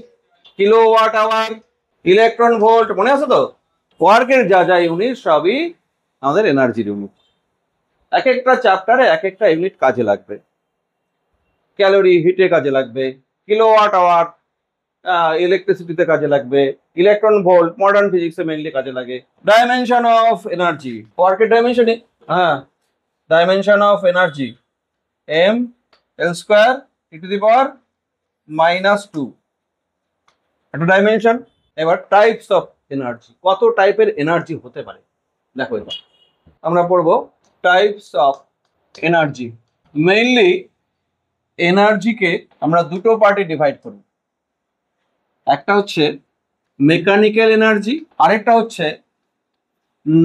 kilowatt hour, electron volt, মনে আছে তো? ওয়ার্কের যা যা ইউনিট সবই আমাদের এনার্জির ইউনিট, এক একটা চ্যাপ্টারে এক একটা ইউনিট কাজে লাগবে। ক্যালোরি হিটে কাজে লাগবে, কিলোওয়াট আওয়ার ইলেকট্রিসিটিতে কাজে লাগবে, ইলেকট্রন ভোল্ট মডার্ন ফিজিক্সে মেইনলি কাজে লাগে। ডাইমেনশন অফ এনার্জি, ওয়ার্কের ডাইমেনশনে, ডাইমেনশন অফ এনার্জি m(L²(e⁻²) একটা ডাইমেনশন। এবার টাইপস অফ এনার্জি, কত টাইপের এনার্জি হতে পারে দেখো, এবার আমরা পড়বো টাইপস অফ এনার্জি। মেইনলি এনার্জিকে আমরা দুটো পার্টে ডিভাইড করি, একটা হচ্ছে মেকানিক্যাল এনার্জি, আরেকটা হচ্ছে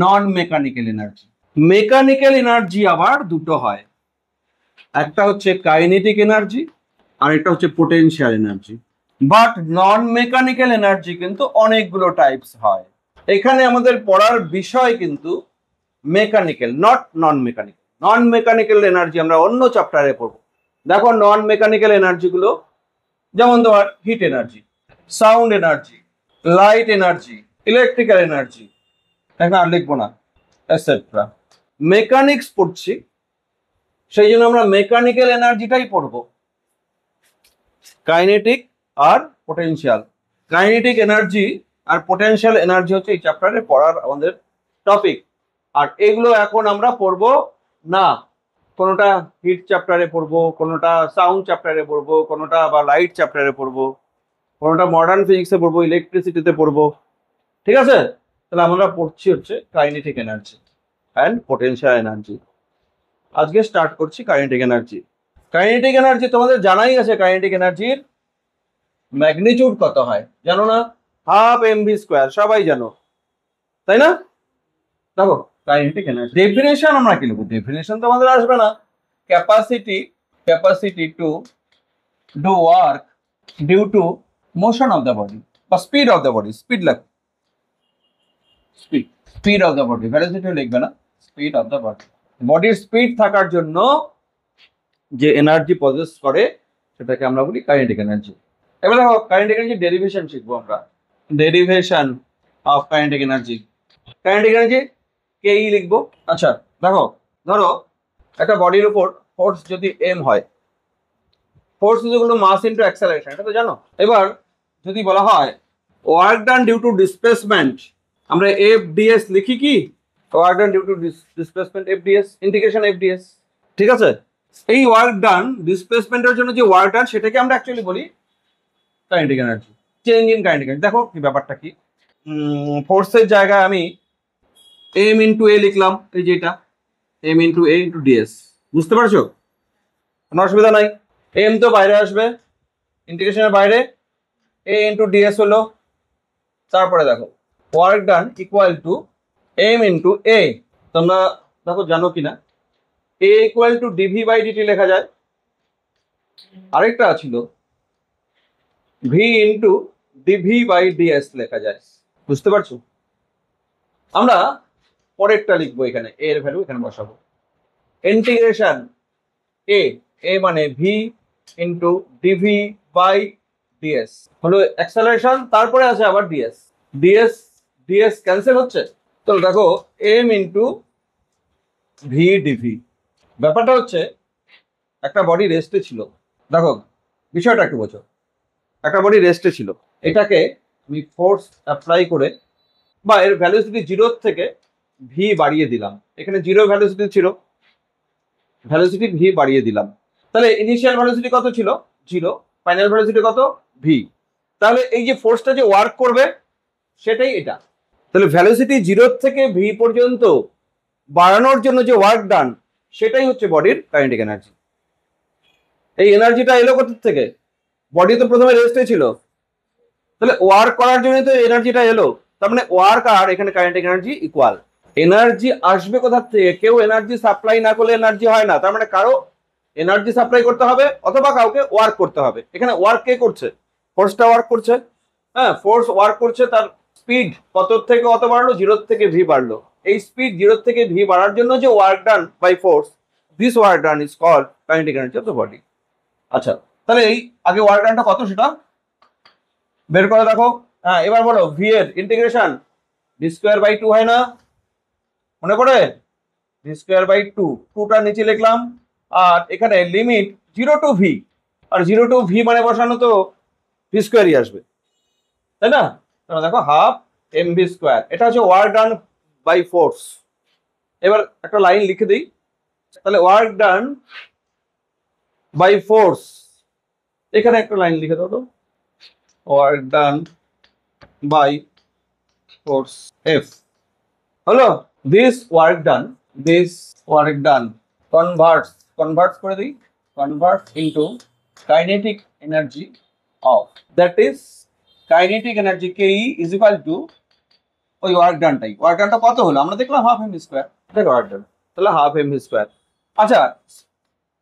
নন মেকানিক্যাল এনার্জি। মেকানিক্যাল এনার্জি আবার দুটো হয়, একটা হচ্ছে কাইনেটিক এনার্জি আর একটা হচ্ছে potential energy. But non mechanical energy কিন্তু অনেকগুলো টাইপস হয়। এখানে আমাদের পড়ার বিষয় কিন্তু mechanical, not known mechanical. Non mechanical energy আমরা অন্য চ্যাপ্টারে পড়বো। দেখো নন মেকানিক্যাল এনার্জি গুলো যেমন তোমার hit energy, sound energy, light energy, electrical energy, এখন আর লিখবো না, এটসেট্রা। মেকানিক্স পড়ছি, সেই জন্য আমরা মেকানিক্যাল এনার্জিটাই পড়বো, কাইনেটিক আর পোটেনশিয়াল। কাইনেটিক এনার্জি আর পোটেনশিয়াল এনার্জি হচ্ছে এই চ্যাপ্টারে পড়ার আমাদের টপিক। আর এগুলো এখন আমরা পড়বো না, কোনোটা হিট চ্যাপ্টারে পড়বো, কোনোটা সাউন্ড চ্যাপ্টারে পড়বো, কোনোটা বা লাইট চ্যাপ্টারে পড়বো, কোনোটা মডার্ন ফিজিক্সে পড়বো, ইলেকট্রিসিটিতে পড়বো। ঠিক আছে, তাহলে আমরা পড়ছি হচ্ছে kinetic energy and potential energy. আজকে স্টার্ট করছি কাইনেটিক এনার্জি। কাইনেটিক এনার্জি তোমাদের জানাই আছে, কাইনেটিক এনার্জির ম্যাগনিটিউড কত হয় জানো না? হাফ এমভি স্কোয়ার, সবাই জানো তাই না? দেখো কাইনেটিক এনার্জি ডেফিনেশন আমরা কি লিখবো? ডেফিনেশন তো আমাদের আসবে না। Capacity to do work due to motion of the body বা speed of the body. Speed লাগবে, speed of the body, velocity লিখবে না, স্পিড অফ দ্য বডি। বডির স্পিড থাকার জন্য যে এনার্জি পজেস করে সেটাকে আমরা বলি কাইনেটিক এনার্জি। এবার দেখো কাইনেটিক এনার্জি ডেরিভেশন শিখবো আমরা, derivation of kinetic energy. Kinetic energy কেই লিখবো। আচ্ছা দেখো, ধরো একটা বডির উপর ফোর্স যদি এম হয়, force is equal to mass into acceleration, এটা তো জানো। এবার যদি বলা হয় work done due to displacement, আমরা এফ ডিএস লিখি কি? Work done due to displacement f ds, integration f ds. ঠিক আছে, এই ওয়ার্ক ডান ডিসপ্লেসমেন্টের জন্য যে ওয়ার্ক ডান সেটাকে আমরা অ্যাকচুয়ালি বলি kinetic energy, change in kinetic energy. দেখো কি ব্যাপারটা কি, ফোর্সের জায়গায় আমি এম ইন্টু এ লিখলাম, এই যে এটা এম ইন্টু এ ইন্টু ডিএস। বুঝতে পারছো? কোনো অসুবিধা নাই। এম তো বাইরে আসবে, ইন্টিগ্রেশনের বাইরে, এ ইন্টু ডিএস হলো। তারপরে দেখো work done equal to M into A. তোমরা দেখো জানো কিনা, A equal to DV by DT লেখা যায়। আরেকটা ছিল V into DV by DS লেখা যায়। বুঝতে পারছো? আমরা পরেরটা লিখবো, এখানে এর ভ্যালু এখানে বসাবো। ইন্টিগ্রেশন এ, এ মানে v into DV by ds হলো অ্যাক্সেলারেশন, তারপরে আছে আবার ডিএস। ডিএস ডিএস ক্যান্সেল হচ্ছে, তো দেখো এম ইন্টু ভি ডিভি। ব্যাপারটা হচ্ছে একটা বডি রেস্টে ছিল, দেখো বিষয়টা একটু বোঝো। একটা বডি রেস্টে ছিল, এটাকে আমি ফোর্স অ্যাপ্লাই করে বা এর ভ্যালোসিটি জিরোর থেকে ভি বাড়িয়ে দিলাম। এখানে জিরো ভ্যালোসিটি ছিল, ভ্যালোসিটি ভি বাড়িয়ে দিলাম। তাহলে ইনিশিয়াল ভ্যালোসিটি কত ছিল? জিরো। ফাইনাল ভ্যালোসিটি কত? ভি। তাহলে এই যে ফোর্সটা যে ওয়ার্ক করবে সেটাই এটা। তাহলে ভ্যালোসিটি জিরোর থেকে ভি পর্যন্ত বাড়ানোর জন্য যে ওয়ার্ক ডান সেটাই হচ্ছে বডির কাইনেটিক এনার্জি। এই এনার্জিটা এলো কোথা থেকে? বডি তো প্রথমে রেস্টে ছিল, তাহলে ওয়ার্ক করার জন্য তো এনার্জিটা এলো। তার মানে ওয়ার্ক আর এখানে কাইনেটিক এনার্জি ইকুয়াল। এনার্জি আসবে কোথা থেকে? কেউ এনার্জি সাপ্লাই না করলে এনার্জি হয় না। তার মানে কারো এনার্জি সাপ্লাই করতে হবে অথবা কাউকে ওয়ার্ক করতে হবে। এখানে ওয়ার্ক কে করছে? ফোর্সটা ওয়ার্ক করছে। হ্যাঁ, ফোর্স ওয়ার্ক করছে, তার স্পিড কত থেকে কত বাড়লো? জিরোর থেকে ভি বাড়লো। এই স্পিড জিরোর থেকে ভি বাড়ার জন্য যে work done by force, this work done is called kinetic energy of the body. আচ্ছা, তাহলে এই আগে ওয়ার্ক ডানটা কত সেটা বের করে দেখো। হ্যাঁ, এবার বলো ভি এর integration d square by two হয় না? মনে পড়ে? ভি স্কোয়ার বাই টু, টুটা নিচে লিখলাম, আর এখানে লিমিট জিরো টু ভি, আর জিরো টু ভি মানে বসানো তো ভি স্কোয়ারই আসবে, তাই না? তাহলে দেখো হাফ এম ভি স্কোয়ার, এটা হচ্ছে ওয়ার্ক ডান বাই ফোর্স। এবার একটা লাইন লিখে দিই, তাহলে ওয়ার্ক ডান বাই ফোর্স, এখানে একটা লাইন লিখে দাও তো, work done by force f হলো। দিস ওয়ার্ক ডান কনভার্টস করে দিই, convert into kinetic energy of, that is kinetic energy k is equal to ওই ওয়ার্ক ডানটাই। ওয়ার্ক ডানটা কত হলো আমরা দেখলাম হাফ এম ভি স্কোয়ার, দেখো ওয়ার্ক ডান তাহলে হাফ এম ভি স্কোয়ার। আচ্ছা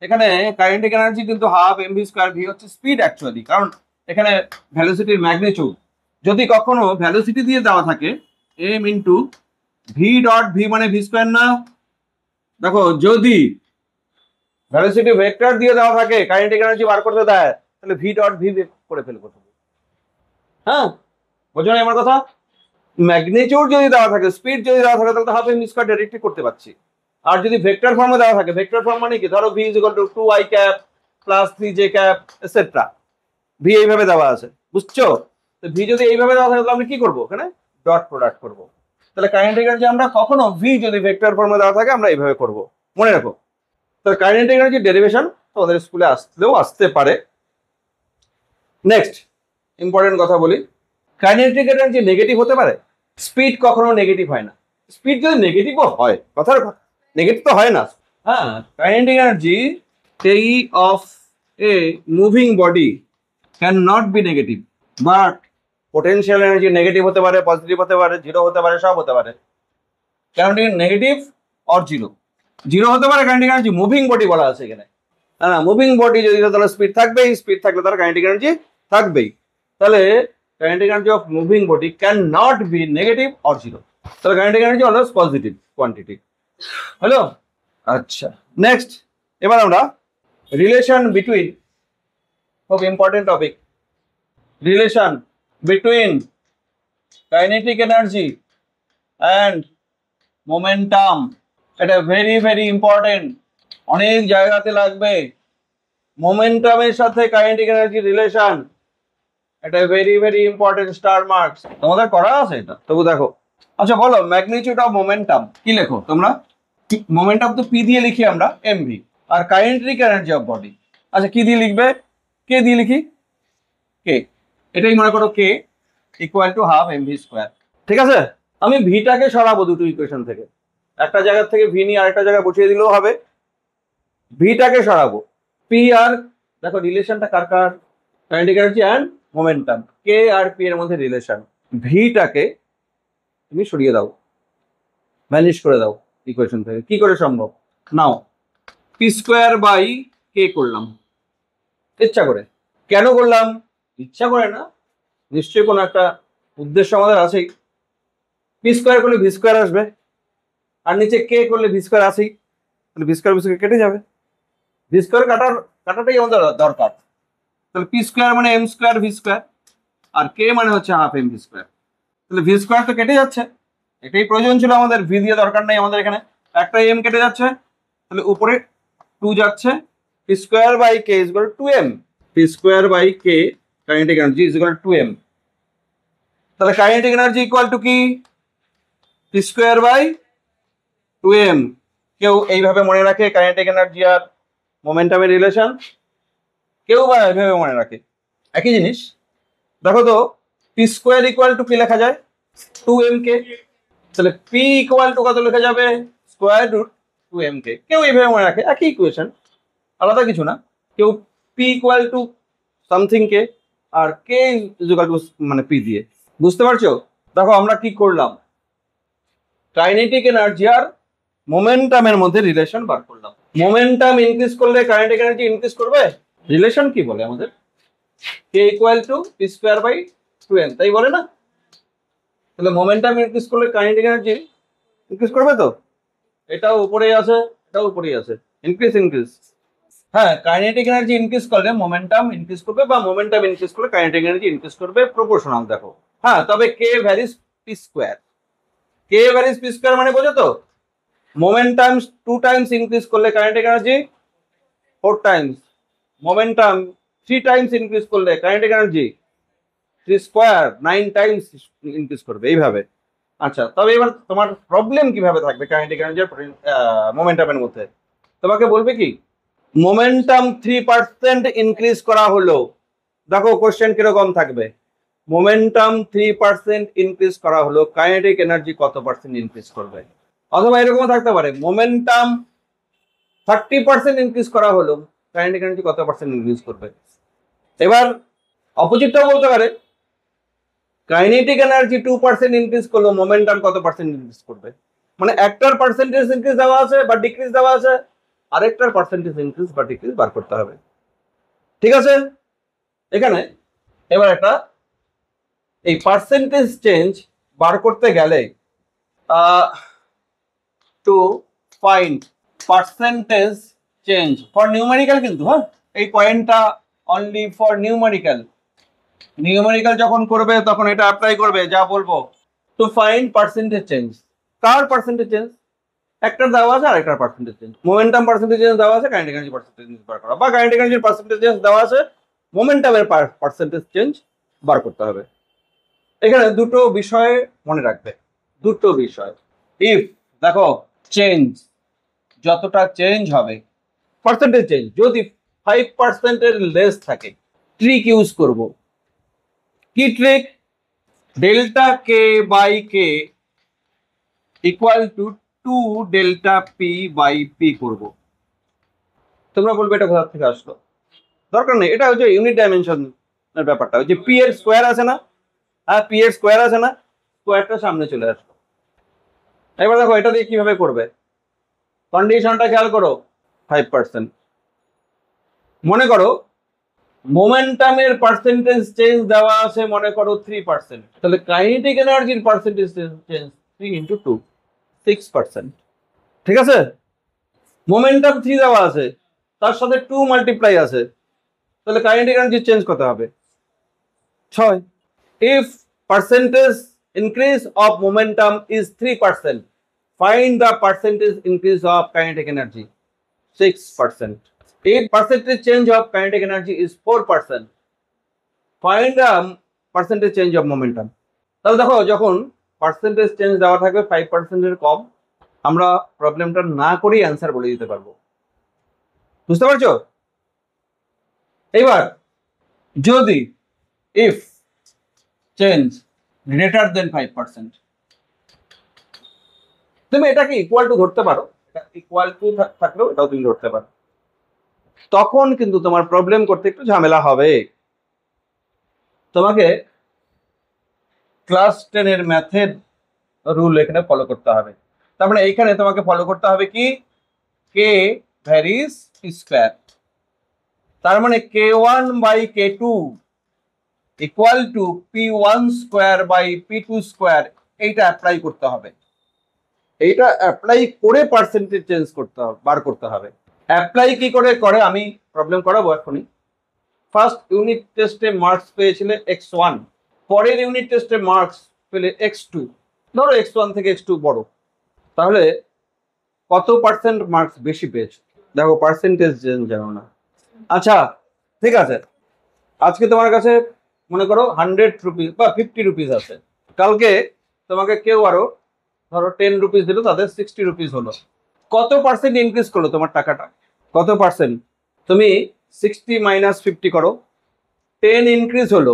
এখানে কাইনেটিক এনার্জি কিন্তু half m v square, v হচ্ছে স্পিড অ্যাকচুয়ালি, কারণ এখানে ভ্যালোসিটির ম্যাগনিটিউড যদি কখনো ভ্যালোসিটি দিয়ে দেওয়া থাকে m into v dot v মানে ভি স্কোয়ার না, দেখো যদি ভ্যালোসিটি ভেক্টর দিয়ে দেওয়া থাকে কাইনেটিক এনার্জি বার করতে দেয় তাহলে ভি ডট ভি করে ফেলবো। হ্যাঁ বোঝো না আমার কথা? ম্যাগনিটিউড যদি দেওয়া থাকে, স্পিড যদি দেওয়া থাকে তাহলে হাফ এম স্কয়ার ডাইরেক্টলি করতে পারছি। আর যদি ভেক্টর ফর্মে দেওয়া থাকে, ভেক্টর ফর্ম মানে কি, ধরো V is equal two 2i cap plus 3j cap etcetera, V এইভাবে দেওয়া আছে, বুঝছো? তো ভি যদি এইভাবে দেওয়া থাকে তাহলে আমরা কি করবো, এখানে ডট প্রোডাক্ট করবো। তাহলে কাইনেটিক এনার্জি আমরা কখনো ভি যদি ভেক্টর ফর্মে দেওয়া থাকে আমরা এইভাবে করবো, মনে রাখো। তো কাইনেটিক এনার্জি ডেরিভেশন তোমাদের স্কুলে আসলেও আসতে পারে। নেক্সট ইম্পর্টেন্ট কথা বলি, কাইনেটিক এনার্জি নেগেটিভ হতে পারে? স্পিড কখনো নেগেটিভ হয় না। স্পিড যদি নেগেটিভও হয়, কথার নেগেটিভ তো হয় না। হ্যাঁ, কাইনেটিক এনার্জি টেই of a moving body can not be negative, but potential energy negative হতে পারে, পজিটিভ হতে পারে, জিরো হতে পারে, সব হতে পারে। Kinetic negative or zero, zero হতে পারে কাইনেটিক এনার্জি, মুভিং বডি বলা আছে এখানে। হ্যাঁ, মুভিং বডি যদি তাহলে স্পিড থাকবেই, স্পিড থাকলে তার কাইনেটিক এনার্জি থাকবেই। তাহলে kinetic energy of moving body cannot be negative or zero. So kinetic energy always positive quantity. Hello, আচ্ছা নেক্সট এবার আমরা রিলেশন বিটুইন, খুব important topic, relation between kinetic energy and momentum. এটা very very important, অনেক জায়গাতে লাগবে। মোমেন্টামের সাথে কাইনেটিক এনার্জি রিলেশন, এটা very very important, star marks তোমাদের করা আছে এটা, তবু দেখো। আচ্ছা বলো ম্যাগনিটিউড অফ মোমেন্টাম কি লেখো তোমরা? মোমেন্টাম তো পি দিয়ে লিখি আমরা, এমভি। আর কাইনেটিক এনার্জি অফ বডি, আচ্ছা কি দিয়ে লিখবে? কে দিয়ে লিখি, কে। এটাই মনে করো K equal to half MV square. ঠিক আছে, আমি ভিটাকে সরাবো দুটো ইকুয়েশন থেকে, একটা জায়গা থেকে ভি নিয়ে আরেকটা জায়গায় বসিয়ে দিলেও হবে। ভিটাকে সরাবো, পি আর দেখো রিলেশনটা কার কার, kinetic energy and momentum, K আর পি এর মধ্যে রিলেশন। ভিটাকে তুমি সরিয়ে দাও, ভ্যানিশ করে দাও ইকুয়েশন থেকে। কি করে সম্ভব? নাও পি স্কোয়ার বাই কে করলাম, ইচ্ছা করে। কেন করলাম? ইচ্ছা করে না, নিশ্চয়ই কোনো একটা উদ্দেশ্য আমাদের আছেই। পি স্কোয়ার করলে ভি স্কোয়ার আসবে, আর নিচে কে করলে ভি স্কোয়ার আসেই, তাহলে ভি স্কোয়ার কেটে যাবে। ভি স্কোয়ার কাটাটাই আমাদের দরকার। তাহলে পি স্কোয়ার মানে এম স্কোয়ার ভি স্কোয়ার, আর কে মানে হচ্ছে হাফ এম ভি স্কোয়ার। তাহলে ভি স্কোয়ার তো কেটে যাচ্ছে, এটাই প্রয়োজন ছিল আমাদের, ভি দিয়ে দরকার নেই আমাদের এখানে। একটা এম কেটে যাচ্ছে, তাহলে উপরে 2 যাচ্ছে, p square by k is equal to m. P square by k kinetic energy is equal to m. তাহলে কাইনেটিক এনার্জি ইকুয়াল টু কি? P square by 2m। কেউ এইভাবে মনে রাখে কাইনেটিক এনার্জি আর মোমেন্টামের রিলেশন? কেউ বা এইভাবে মনে রাখে? একই জিনিস। দেখো তো পি স্কোয়ার ইকুয়াল টু কি লেখা যায়? 2m কে। তাহলে পি ইকুয়াল টু কত লেখা যাবে? স্কোয়ার রুট 2m কে। কেউ এইভাবে মনে রাখে, একই ইকুয়েশন, আলাদা কিছু না। কেউ p equal to something k, আর কে ইকুয়াল টু মানে পি দিয়ে। বুঝতে পারছো? দেখো আমরা কি করলাম, কাইনেটিক এনার্জি আর মোমেন্টামের মধ্যে রিলেশন বার করলাম। মোমেন্টাম ইনক্রিজ করলে কাইনেটিক এনার্জি ইনক্রিজ করবে। রিলেশন কি বলে আমাদের? K equal to P square by 2m, তাই বলে না? তাহলে মোমেন্টাম ইনক্রিজ করলে কাইনেটিক এনার্জি ইনক্রিজ করবে তো। এটাও উপরেই আছে, এটাও উপরেই আছে, ইনক্রিজ ইনক্রিজ। হ্যাঁ, কাইনেটিক এনার্জি ইনক্রিজ করলে মোমেন্টাম ইনক্রিজ করবে, বা মোমেন্টাম ইনক্রিজ করলে কাইনেটিক এনার্জি ইনক্রিজ করবে, প্রপোর্শনাল। দেখো হ্যাঁ, তবে K varies P square. K varies P square মানে বোঝো তো? মোমেন্টাম 2 টাইমস ইনক্রিজ করলে kinetic energy 4 times, momentum 3 times increase করলে kinetic energy 3 square 9 times increase করবে, এইভাবে। আচ্ছা, তবে এবার তোমার প্রবলেম কিভাবে থাকবে কাইনেটিক এনার্জি আর মোমেন্টামের মধ্যে? তোমাকে বলবে কি, মোমেন্টাম 3% ইনক্রিজ করা হলো। দেখো কোশ্চেন কিরকম থাকবে, মোমেন্টাম 3% ইনক্রিজ করা হলো, কাইনেটিক এনার্জি কত পার্সেন্ট ইনক্রিজ করবে? অথবা এরকমও থাকতে পারে, মোমেন্টাম 30% ইনক্রিজ করা হলো, কাইনেটিক এনার্জি কত পার্সেন্ট ইনক্রিজ করবে? এবার অপোজিটটাও বলতে পারে, কাইনেটিক এনার্জি 2% ইনক্রিজ করলো, মোমেন্টাম কত পার্সেন্ট ইনক্রিজ করবে? মানে একটার পার্সেন্টেজ ইনক্রিজ দেওয়া আছে বা ডিক্রিজ দেওয়া আছে, আরেকটার পার্সেন্টেজ ইনক্রিজ বা ডিক্রিজ বার করতে হবে। ঠিক আছে, এখানে এবার একটা এই পার্সেন্টেজ চেঞ্জ বার করতে গেলে to find percentage change for numerical, কিন্তু হ্যাঁ এই পয়েন্টটা অনলি ফর নিউমেরিক্যাল। নিউমেরিক্যাল যখন করবে তখন এটা অ্যাপ্লাই করবে যা বলবো। To find percentage change, car percentage change? একটার দেওয়া আছে আর একটার percentage change. Momentum percentage change দেওয়া আছে, কাইনেটিক এনার্জি পার্সেন্টেজ চেঞ্জ বার করা, বা কাইনেটিক এনার্জির পার্সেন্টেজ চেঞ্জ দেওয়া আছে, মোমেন্টামের পার্সেন্টেজ চেঞ্জ বার করতে হবে। এখানে দুটো বিষয় মনে রাখবে, দুটো বিষয়। ইফ দেখো চেঞ্জ যতটা চেঞ্জ হবে পার্সেন্টেজ চেঞ্জ যদি 5% এর লেস থাকে, ট্রিক ইউজ করব। কি trick? Delta K by K equal to 2 delta P by p করব। তোমরা বলবে এটা কোথা থেকে আসলো? দরকার নেই, এটা হচ্ছে ইউনিট ডাইমেনশনের ব্যাপারটা। ওই যে পি এর স্কোয়ার আছে না, হ্যাঁ পি এর স্কোয়ার আছে না, স্কোয়ারটা সামনে চলে আসলো। এবার দেখো এটা দিয়ে কিভাবে করবে, কন্ডিশনটা খেয়াল করো। 5% মনে করো মোমেন্টামের পার্সেন্টেজ চেঞ্জ দেওয়া আছে মনে করো 3%, তাহলে কাইনেটিক এনার্জির পার্সেন্টেজ চেঞ্জ 3 ইন্টু 2 6%। ঠিক আছে, মোমেন্টাম 3 দেওয়া আছে, তার সাথে 2 মাল্টিপ্লাই আছে, তাহলে কাইনেটিক এনার্জি চেঞ্জ কত হবে? 6। If percentage increase of momentum is 3%, find the percentage increase of kinetic energy 6%. If percentage change of kinetic energy is 4%, find the percentage change of momentum. তাহলে দেখো যখন পার্সেন্টেজ চেঞ্জ দেওয়া থাকবে 5% এর কম, আমরা প্রবলেমটা না করেই অ্যান্সার বলে দিতে পারবো। বুঝতে পারছো? এবার যদি ইফ চেঞ্জ গ্রেটার দেন 5%, তুমি এটাকে ইকুয়াল টু ধরতে পারো, এটা ইকুয়াল টু থাকলেও এটাও তুমি ধরতে পারো, তখন কিন্তু তোমার প্রবলেম করতে একটু ঝামেলা হবে। তোমাকে ক্লাস 10 এর ম্যাথের রুল এখানে ফলো করতে হবে। তার মানে এইখানে তোমাকে ফলো করতে হবে কি, কে ভ্যারিজ স্কোয়ার, তার মানে k1 by k2 equal to p1 square by p2 square, এইটা অ্যাপ্লাই করতে হবে। এইটা অ্যাপ্লাই করে পার্সেন্টেজ চেঞ্জ করতে হবে, বার করতে হবে। অ্যাপ্লাই কি করে করে আমি প্রবলেম করাবো এখনই। ফার্স্ট ইউনিট টেস্টে মার্কস পেয়েছিলে x1, পরের ইউনিট টেস্টে মার্কস পেলে x2, ধরো x1 থেকে x2 বড়, তাহলে কত পার্সেন্ট মার্কস বেশি পেয়েছে? দেখো পার্সেন্টেজ জানো না। আচ্ছা ঠিক আছে, আজকে তোমার কাছে মনে করো 100 রুপিস বা 50 রুপিস আছে, কালকে তোমাকে কেউ আরো ধরো 10 রুপিস দিল, তাদের 60 রুপিস হলো। কত পার্সেন্ট ইনক্রিজ করলো তোমার টাকাটা? কত পার্সেন্ট? তুমি 60 মাইনাস 50 করো, 10 ইনক্রিজ হলো।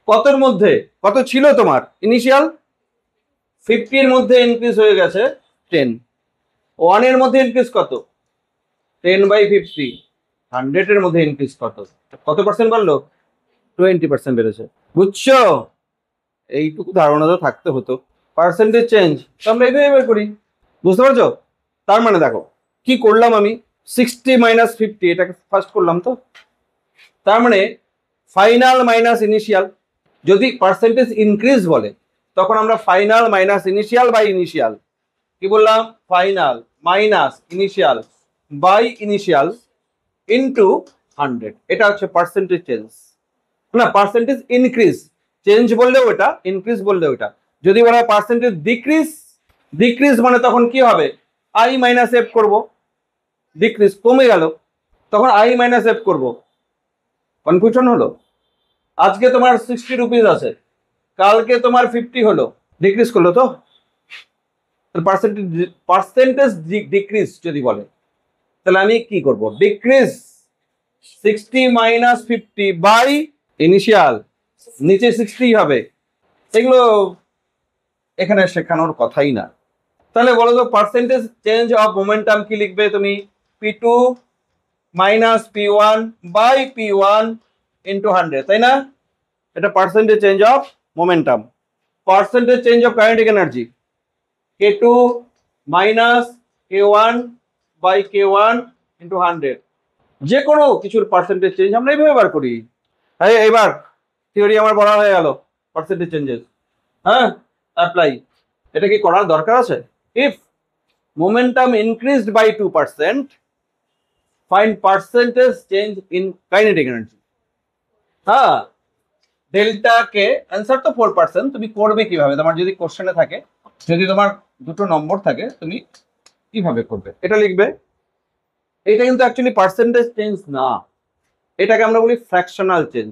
কতর মধ্যে? কত ছিল তোমার ইনিশিয়াল? 50 এর মধ্যে ইনক্রিজ হয়ে গেছে 10। 1 এর মধ্যে ইনক্রিজ কত? 10 বাই 50। 100 এর মধ্যে ইনক্রিজ কত? কত পার্সেন্ট বাড়লো? 20% বেড়েছে। বুঝছো? এইটুকু ধারণা তো থাকতে হতো। পার্সেন্টেজ চেঞ্জ আমরা এইভাবে করি, বুঝতে পারছো? তার মানে দেখো কি করলাম আমি, 60 মাইনাস 50 এটাকে ফার্স্ট করলাম তো, তার মানে ফাইনাল মাইনাস ইনিশিয়াল। যদি পার্সেন্টেজ ইনক্রিজ বলে তখন আমরা final minus initial by initial, কি বললাম? Final minus initial by initial into 100, এটা হচ্ছে পার্সেন্টেজ চেঞ্জ। না পার্সেন্টেজ ইনক্রিজ, চেঞ্জ বললেও এটা, ইনক্রিজ বললেও এটা। যদি বলা হয় পার্সেন্টেজ ডিক্রিজ, ডিক্রিজ মানে তখন কি হবে? আই মাইনাস এফ করবো, ডিক্রিজ কমে গেল, তখন আই মাইনাস এফ করবো। কনফিউশন হলো? আজকে তোমার 60 রুপিস আছে, কালকে তোমার 50 হলো, ডিক্রিজ করলো তো। পার্সেন্টেজ ডিক্রিজ যদি বলে তাহলে আমি কি করব? ডিক্রিজ 60 মাইনাস 50 বাই ইনিশিয়াল, নিচে 60 হবে। এগুলো এখানে শেখানোর কথাই না। তাহলে বলো তো পার্সেন্টেজ চেঞ্জ অফ মোমেন্টাম কি লিখবে তুমি? p2 minus p1 by p1 into 100, তাই না? এটা percentage change of momentum. Percentage change of kinetic energy K2 minus K1 by K1 into 100। যে কোনো কিছুর পার্সেন্টেজ চেঞ্জ আমরা এইভাবে বার করি। এইবার থিওরি আমার বলা হয়ে গেল পার্সেন্টেজ চেঞ্জেস। হ্যাঁ, অ্যাপ্লাই। এটা কি করার দরকার আছে? If momentum increased by 2%, find percentage change in kinetic energy। হ্যাঁ, ডেল্টা কে অ্যান্সার তো 4%। তুমি করবে কিভাবে? তোমার যদি কোশ্চেনে থাকে, যদি তোমার দুটো নম্বর থাকে, তুমি কিভাবে করবে? এটা লিখবে। এটা কিন্তু অ্যাকচুয়ালি পার্সেন্টেজ চেঞ্জ না, এটাকে আমরা বলি ফ্র্যাকশনাল চেঞ্জ।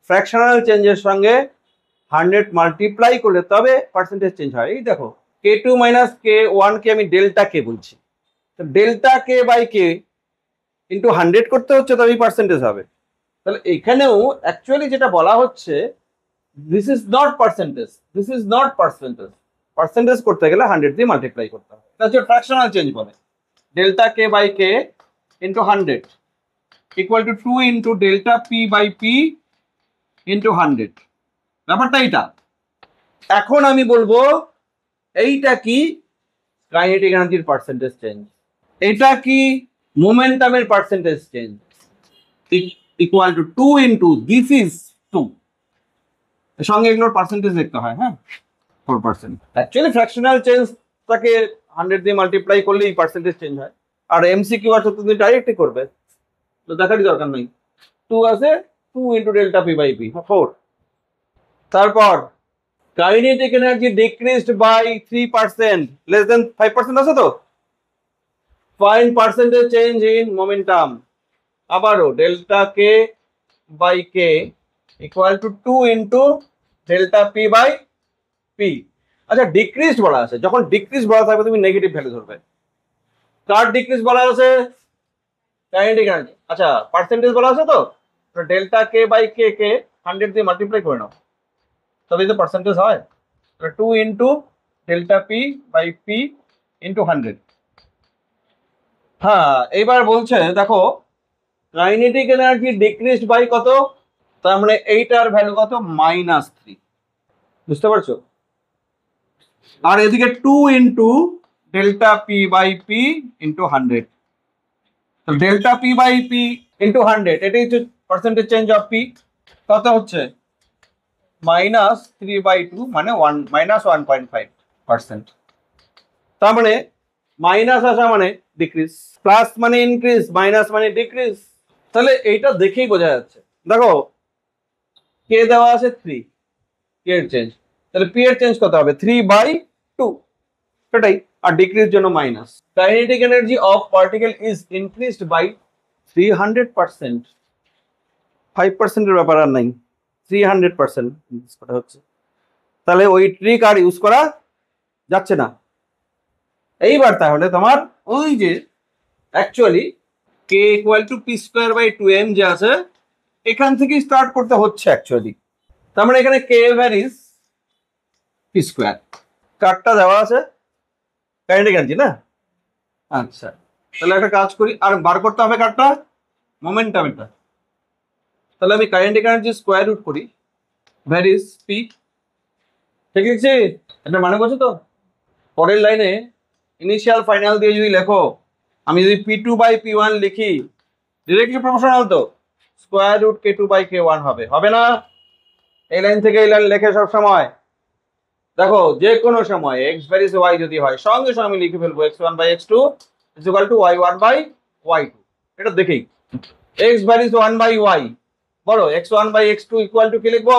ফ্র্যাকশনাল চেঞ্জের সঙ্গে 100 মাল্টিপ্লাই করলে তবে পার্সেন্টেজ চেঞ্জ হয়। এই দেখো K2 মাইনাস K1 কে আমি ডেল্টা কে বলছি, তো delta K by k into 100 করতে হচ্ছে, তবেই পার্সেন্টেজ হবে। তাহলে এখানেও অ্যাকচুয়ালি যেটা বলা হচ্ছে, this is not percentage, this is not percentage. Percentage করতে গেলে 100 দিয়ে মাল্টিপ্লাই করতে হবে। এটা হচ্ছে ফ্র্যাকশনাল চেঞ্জ বলে। Delta K by k into 100 equal to 2 into delta P by p into 100। ব্যাপারটা এইটা। এখন আমি বলবো এইটা কি কাইনেটিক এনার্জির পার্সেন্টেজ চেঞ্জ, এটা কি মোমেন্টামের percentage change, equal to 2 into this is 2। সঙ্গে এগুলোর পার্সেন্টেজ দেখতে হয়। হ্যাঁ, 4%। অ্যাকচুয়ালি ফ্র্যাকশনাল চেঞ্জটাকে 100 দিয়ে মাল্টিপ্লাই করলেই পার্সেন্টেজ চেঞ্জ হয়। আর এমসিকিউ আছে, তুমি ডাইরেক্টই করবে, তো দেখারই দরকার নেই। 2 আছে, 2 into delta P by P 4। তারপর kinetic energy decreased by 3%, less then 5% আছে তো। Find percentage change in momentum. আবারও delta K by K equal to 2 into delta P by P. আচ্ছা, ডিক্রিজ বলা আছে, যখন ডিক্রিজ বলা থাকবে তুমি নেগেটিভ ভ্যালু ধরবে। কার ডিক্রিজ বলা আছে? Kinetic energy. আচ্ছা, পার্সেন্টেজ বলা আছে তো ডেল্টা কে বাই কে কে 100 দিয়ে মাল্টিপ্লাই করে নাও, তবেই তো পার্সেন্টেজ হয়। 2 into delta P by p into 100। হ্যাঁ, এইবার বলছে দেখো কাইনেটিক এনার্জি ডিক্রিজড বাই কত, তার মানে এইটার ভ্যালু কত? -3। বুঝতে পারছো? আর এদিকে 2 into delta P by p into 100। তো delta P by p into 100, এটাই হচ্ছে পার্সেন্টেজ চেঞ্জ অফ পি। কত হচ্ছে? -3/2, মানে 1.5%। তার মানে মাইনাস আসা মানে ডিক্রিজ, প্লাস মানে ইনক্রিজ, মাইনাস মানে ডিক্রিজ। তাহলে এইটা দেখেই বোঝা যাচ্ছে। দেখো কে দেওয়া আছে 3, কে এর চেঞ্জ, তাহলে পি এর চেঞ্জ কত হবে? 3/2, সেটাই। আর ডিক্রিজ জন্য minus. Kinetic energy of particle is increased by 300%। 5% এর ব্যাপার আর নাই, 300% করা হচ্ছে। তাহলে ওই ট্রিক আর ইউজ করা যাচ্ছে না। এইবার তাহলে তোমার ওই যে actually k equal to P square by 2m যে আছে, এখান থেকে স্টার্ট করতে হচ্ছে অ্যাকচুয়ালি। তার মানে এখানে কে ভ্যারিজ পি স্কোয়ার। কারটা দেওয়া আছে কাইনেটিক এনার্জি না। আচ্ছা, তাহলে একটা কাজ করি, আর বার করতে হবে কারটা, মোমেন্টামটা। তাহলে আমি কাইনেটিক এনার্জি স্কোয়ার রুট করি, ভ্যারিজ পি। ঠিক লিখছি? এটা মানে বলছো তো? পরের লাইনে ইনিশিয়াল ফাইনাল দিয়ে যদি লেখো, আমি যদি P2 বাই P1 লিখি, ডিরেক্টলি প্রপোর্শনাল তো, square root K2 by K1 হবে, হবে না? এই লাইন থেকে এই লাইন লেখে সব সময় দেখো, যে কোনো সময় x ভ্যারিজ y যদি হয়, সঙ্গে সঙ্গে আমি লিখে ফেলবো x1 by x2 is equal to y1 by y2। এটা দেখেই x ভ্যারিজ 1 বাই y, বলো x1 by x2 equal to কি লিখবো?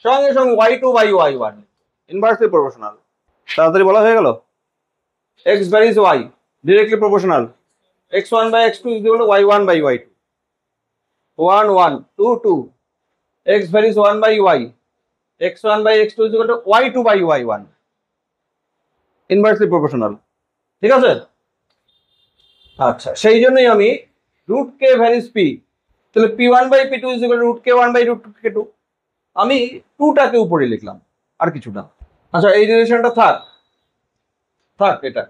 সঙ্গে সঙ্গে y2 by y1, inversely proportional. তাড়াতাড়ি বলা হয়ে গেল। x varies y, directly proportional. x1 by x2 is equal to y1 by y2. 1 1 2 2. x varies 1 by y. x1 by x2 is equal to y2 by y1. Inversely proportional. ঠিক আছে? আচ্ছা, সেই জন্যই আমি root k varies p, তাহলে p1 by p2 is equal to root k1 by root k2। আমি 2টাকে উপরে লিখলাম, আর কিছু না। আচ্ছা, এই রিলেশনটা থাক থাক এটা।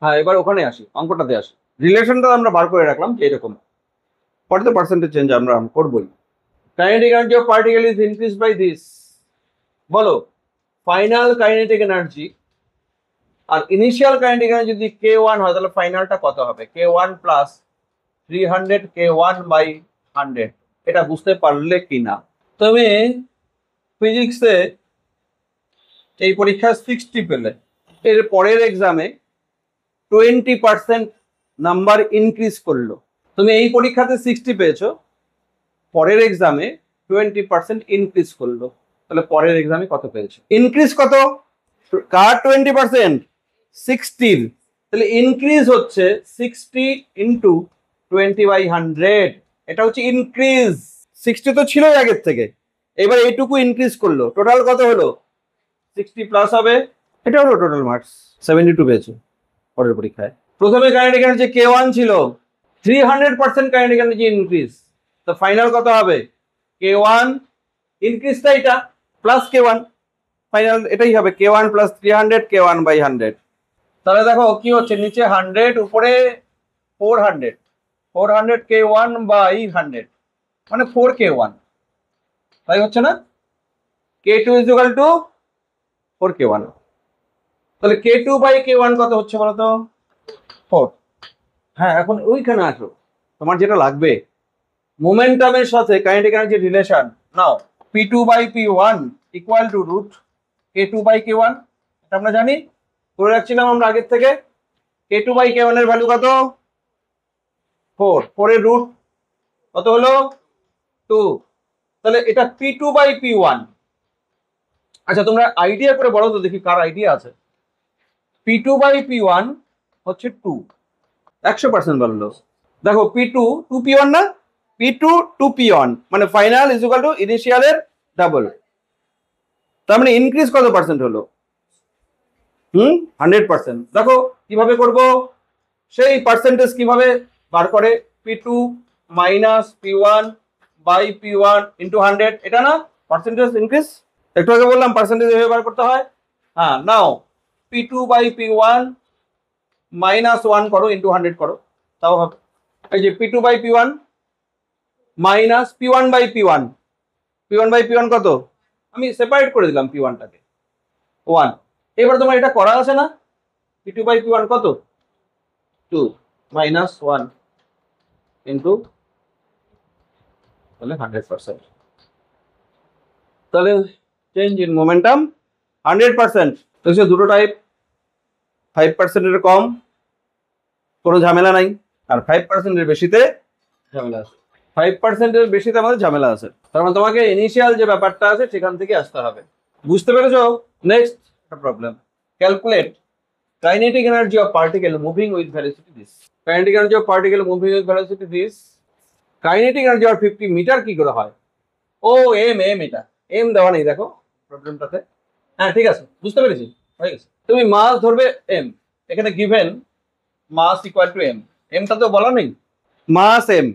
হ্যাঁ, এবার ওখানে আসি, অঙ্কটাতে আসি। রিলেশনটা আমরা বার করে রাখলাম যে এরকম, পরে তো পার্সেন্টেজ চেঞ্জ আমরা করবই। Kinetic energy of particle is increase by this. বলো ফাইনাল কাইনেটিক এনার্জি আর ইনিশিয়াল কাইনেটিক এনার্জি যদি k1 হয় তাহলে ফাইনালটা কত হবে? k1 plus 300 k1 by 100। এটা বুঝতে পারলে কিনা? তুমি ফিজিক্সে এই পরীক্ষা 60 পেলে, এর পরের এক্সামে 20% নাম্বার ইনক্রিজ করলো। তুমি এই পরীক্ষাতে 60 পেয়েছো, পরের এক্সামে 20% ইনক্রিজ করলো, তাহলে পরের এক্সামে কত পেয়েছো? ইনক্রিজ কত? কার 20%? 60। তাহলে ইনক্রিজ হচ্ছে 60 ইন্টু 20/100। এটা হচ্ছে ইনক্রিজ। 60 তো ছিলই আগের থেকে, এবার এইটুকু ইনক্রিজ করলো, টোটাল কত হলো? 60 প্লাস হবে, এটা হলো টোটাল মার্কস। 72 পেয়েছো পরের পরীক্ষায়। প্রথমে কাইনেটিক এনার্জি k1 ছিল, 300% কাইনেটিক এনার্জি ইনক্রিজ, তো ফাইনাল কত হবে? k1 ইনক্রিজটা এটা প্লাস k1, ফাইনাল এটাই হবে k1 প্লাস 300 k1 বাই 100। তাহলে দেখো কি হচ্ছে, নিচে 100 উপরে 400, 400 k1 বাই 100 মানে 4k1, তাই হচ্ছে না? k2 is equal two 4k1। তাহলে k2 বাই k1 কত হচ্ছে বলতো? 4। হ্যাঁ, এখন ওইখানে আসো, তোমার যেটা লাগবে মোমেন্টামের সাথে kinetic energy relation. Now p2 by p1 equal to root k2 by k1, এটা আমরা জানি, করে রাখছিলাম আমরা আগের থেকে। k2 বাই k1 এর ভ্যালু কত? 4। 4 এর রুট কত হলো? 2। তাহলে এটা p2 বাই p1। আচ্ছা তোমরা আইডিয়া করে বলো তো দেখি, কার আইডিয়া আছে? p2 বাই p1 হচ্ছে 2, 100% বললো। দেখো p2 2p1 না, p2 2p1 মানে ফাইনাল ইজ ইকুয়াল টু ইনিশিয়ালের ডাবল। তার মানে ইনক্রিজ কত পার্সেন্ট হলো? 100%। দেখো কিভাবে করব, সেই পার্সেন্টেজ কিভাবে বার করে, p2 minus p1 by p1 into 100, এটা না পার্সেন্টেজ ইনক্রিজ? একটু আগে বললাম পার্সেন্টেজ এভাবে বার করতে হয়। হ্যাঁ, নাও p2 বাই p1 মাইনাস 1 করো ইন্টু 100 করো, তাও হবে। এই যে p2 by p1 minus p1 by p1, p1 by p1 কত? আমি সেপারেট করে দিলাম p1টাকে 1। এবার তোমার এটা করা আছে না, p2 বাই p1 কত? 2 মাইনাস 1 ইন্টু, তাহলে 100%। তাহলে চেঞ্জ ইন মোমেন্টাম 100%। তো দুটো টাইপ, 5% এর কম কোনো ঝামেলা নাই, আর 5% এর বেশিতে ঝামেলা আছে। 5% এর বেশিতে আমাদের ঝামেলা আছে, তার মানে তোমাকে ইনিশিয়াল যে ব্যাপারটা আছে সেখান থেকে আসতে হবে। বুঝতে পেরেছো? Next problem, calculate kinetic energy of particle moving with velocity this. Kinetic energy of particle moving with velocity this. Kinetic energy of 50 metre কি করে হয়? ও এম, এটা এম দেওয়া নেই দেখো প্রবলেমটাতে। হ্যাঁ ঠিক আছে, বুঝতে পেরেছি, হয়ে গেছে। তুমি মাস ধরবে এম, এখানে given mass equal to M, এমটা তো বলা নেই, মাস এম,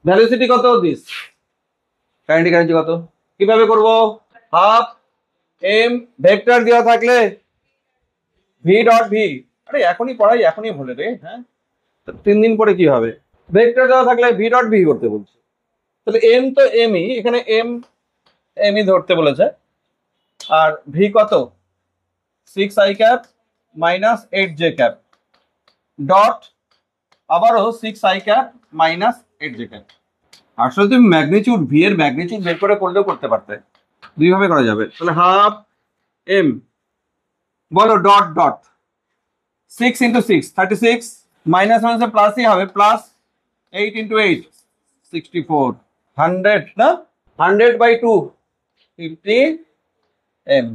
ভেলোসিটি কত দিস, কাইনেটিক এনার্জি কত? কিভাবে করব? হাফ এম, ভেক্টর দেওয়া থাকলে ভি ডট ভি, আরে এখনই পড়াই এখনই ভুলে রে, হ্যাঁ 3 দিন পরে কি হবে? ভেক্টর দেওয়া থাকলে ভি ডট ভি করতে বলছে, তাহলে এম তো এমই, এখানে এম এমই ধরতে বলেছে। আর ভি কত? 6i cap minus 8j cap dot আবারও 6i cap minus 8j cap. আসলে তুমি ম্যাগনিটিউড ভি এর ম্যাগনিটিউড বের করে করলেও করতে পারতে, দুইভাবে করা যাবে। তাহলে হাফ এম, বলো ডট ডট 6 ইন্টু 6 36, মাইনাস মাইনাসে প্লাসই হবে, প্লাস 8 ইন্টু 8 64, 100 না, 100 বাই 2 50 এম।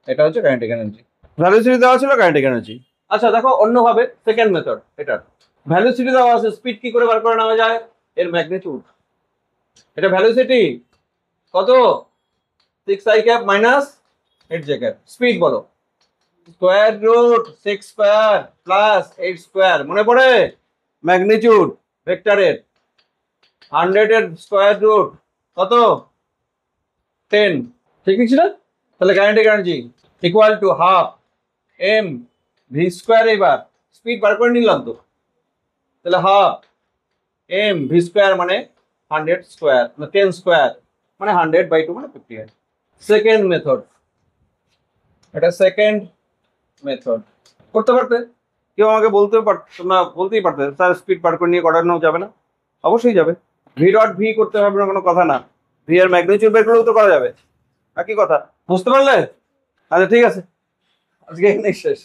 এটা হচ্ছে কাইনেটিক এনার্জি। ভ্যালোসিটি দেওয়া ছিল কাইনেটিক এনার্জি। আচ্ছা দেখো অন্যভাবে, সেকেন্ড মেথড, এটা ভ্যালোসিটি দেওয়া আছে, স্পিড কি করে বার করে নেওয়া যায়? এর ম্যাগনিটিউড, এটা ভ্যালোসিটি কত? 6i cap minus 8j cap. Speed বলো, square root 6 square plus 8 square, মনে পড়ে? ম্যাগনিটিউড ভেক্টরের 100 এর স্কোয়ার রুট কত? 10, ঠিক আছে না? তাহলে kinetic energy equal to half m v square. এবার স্পিড বার করে নিলাম তো, তাহলে হাফ এম ভি স্কোয়ার মানে 100 স্কোয়ার, 10 স্কোয়ার মানে 100/2 মানে 50। সেকেন্ড মেথড, এটা সেকেন্ড মেথড। করতে পারতে, কেউ আমাকে তোমরা বলতেই পারতে স্যার স্পিড বার করে নিয়ে করানো যাবে না? অবশ্যই যাবে। ভি ডট ভি করতে হবে না, কোনো কথা না। ভি এর ম্যাগনিটিউড বের করলেও তো করা যাবে, একই কথা। বুঝতে পারলে? আচ্ছা ঠিক আছে, আজকে এখানেই শেষ।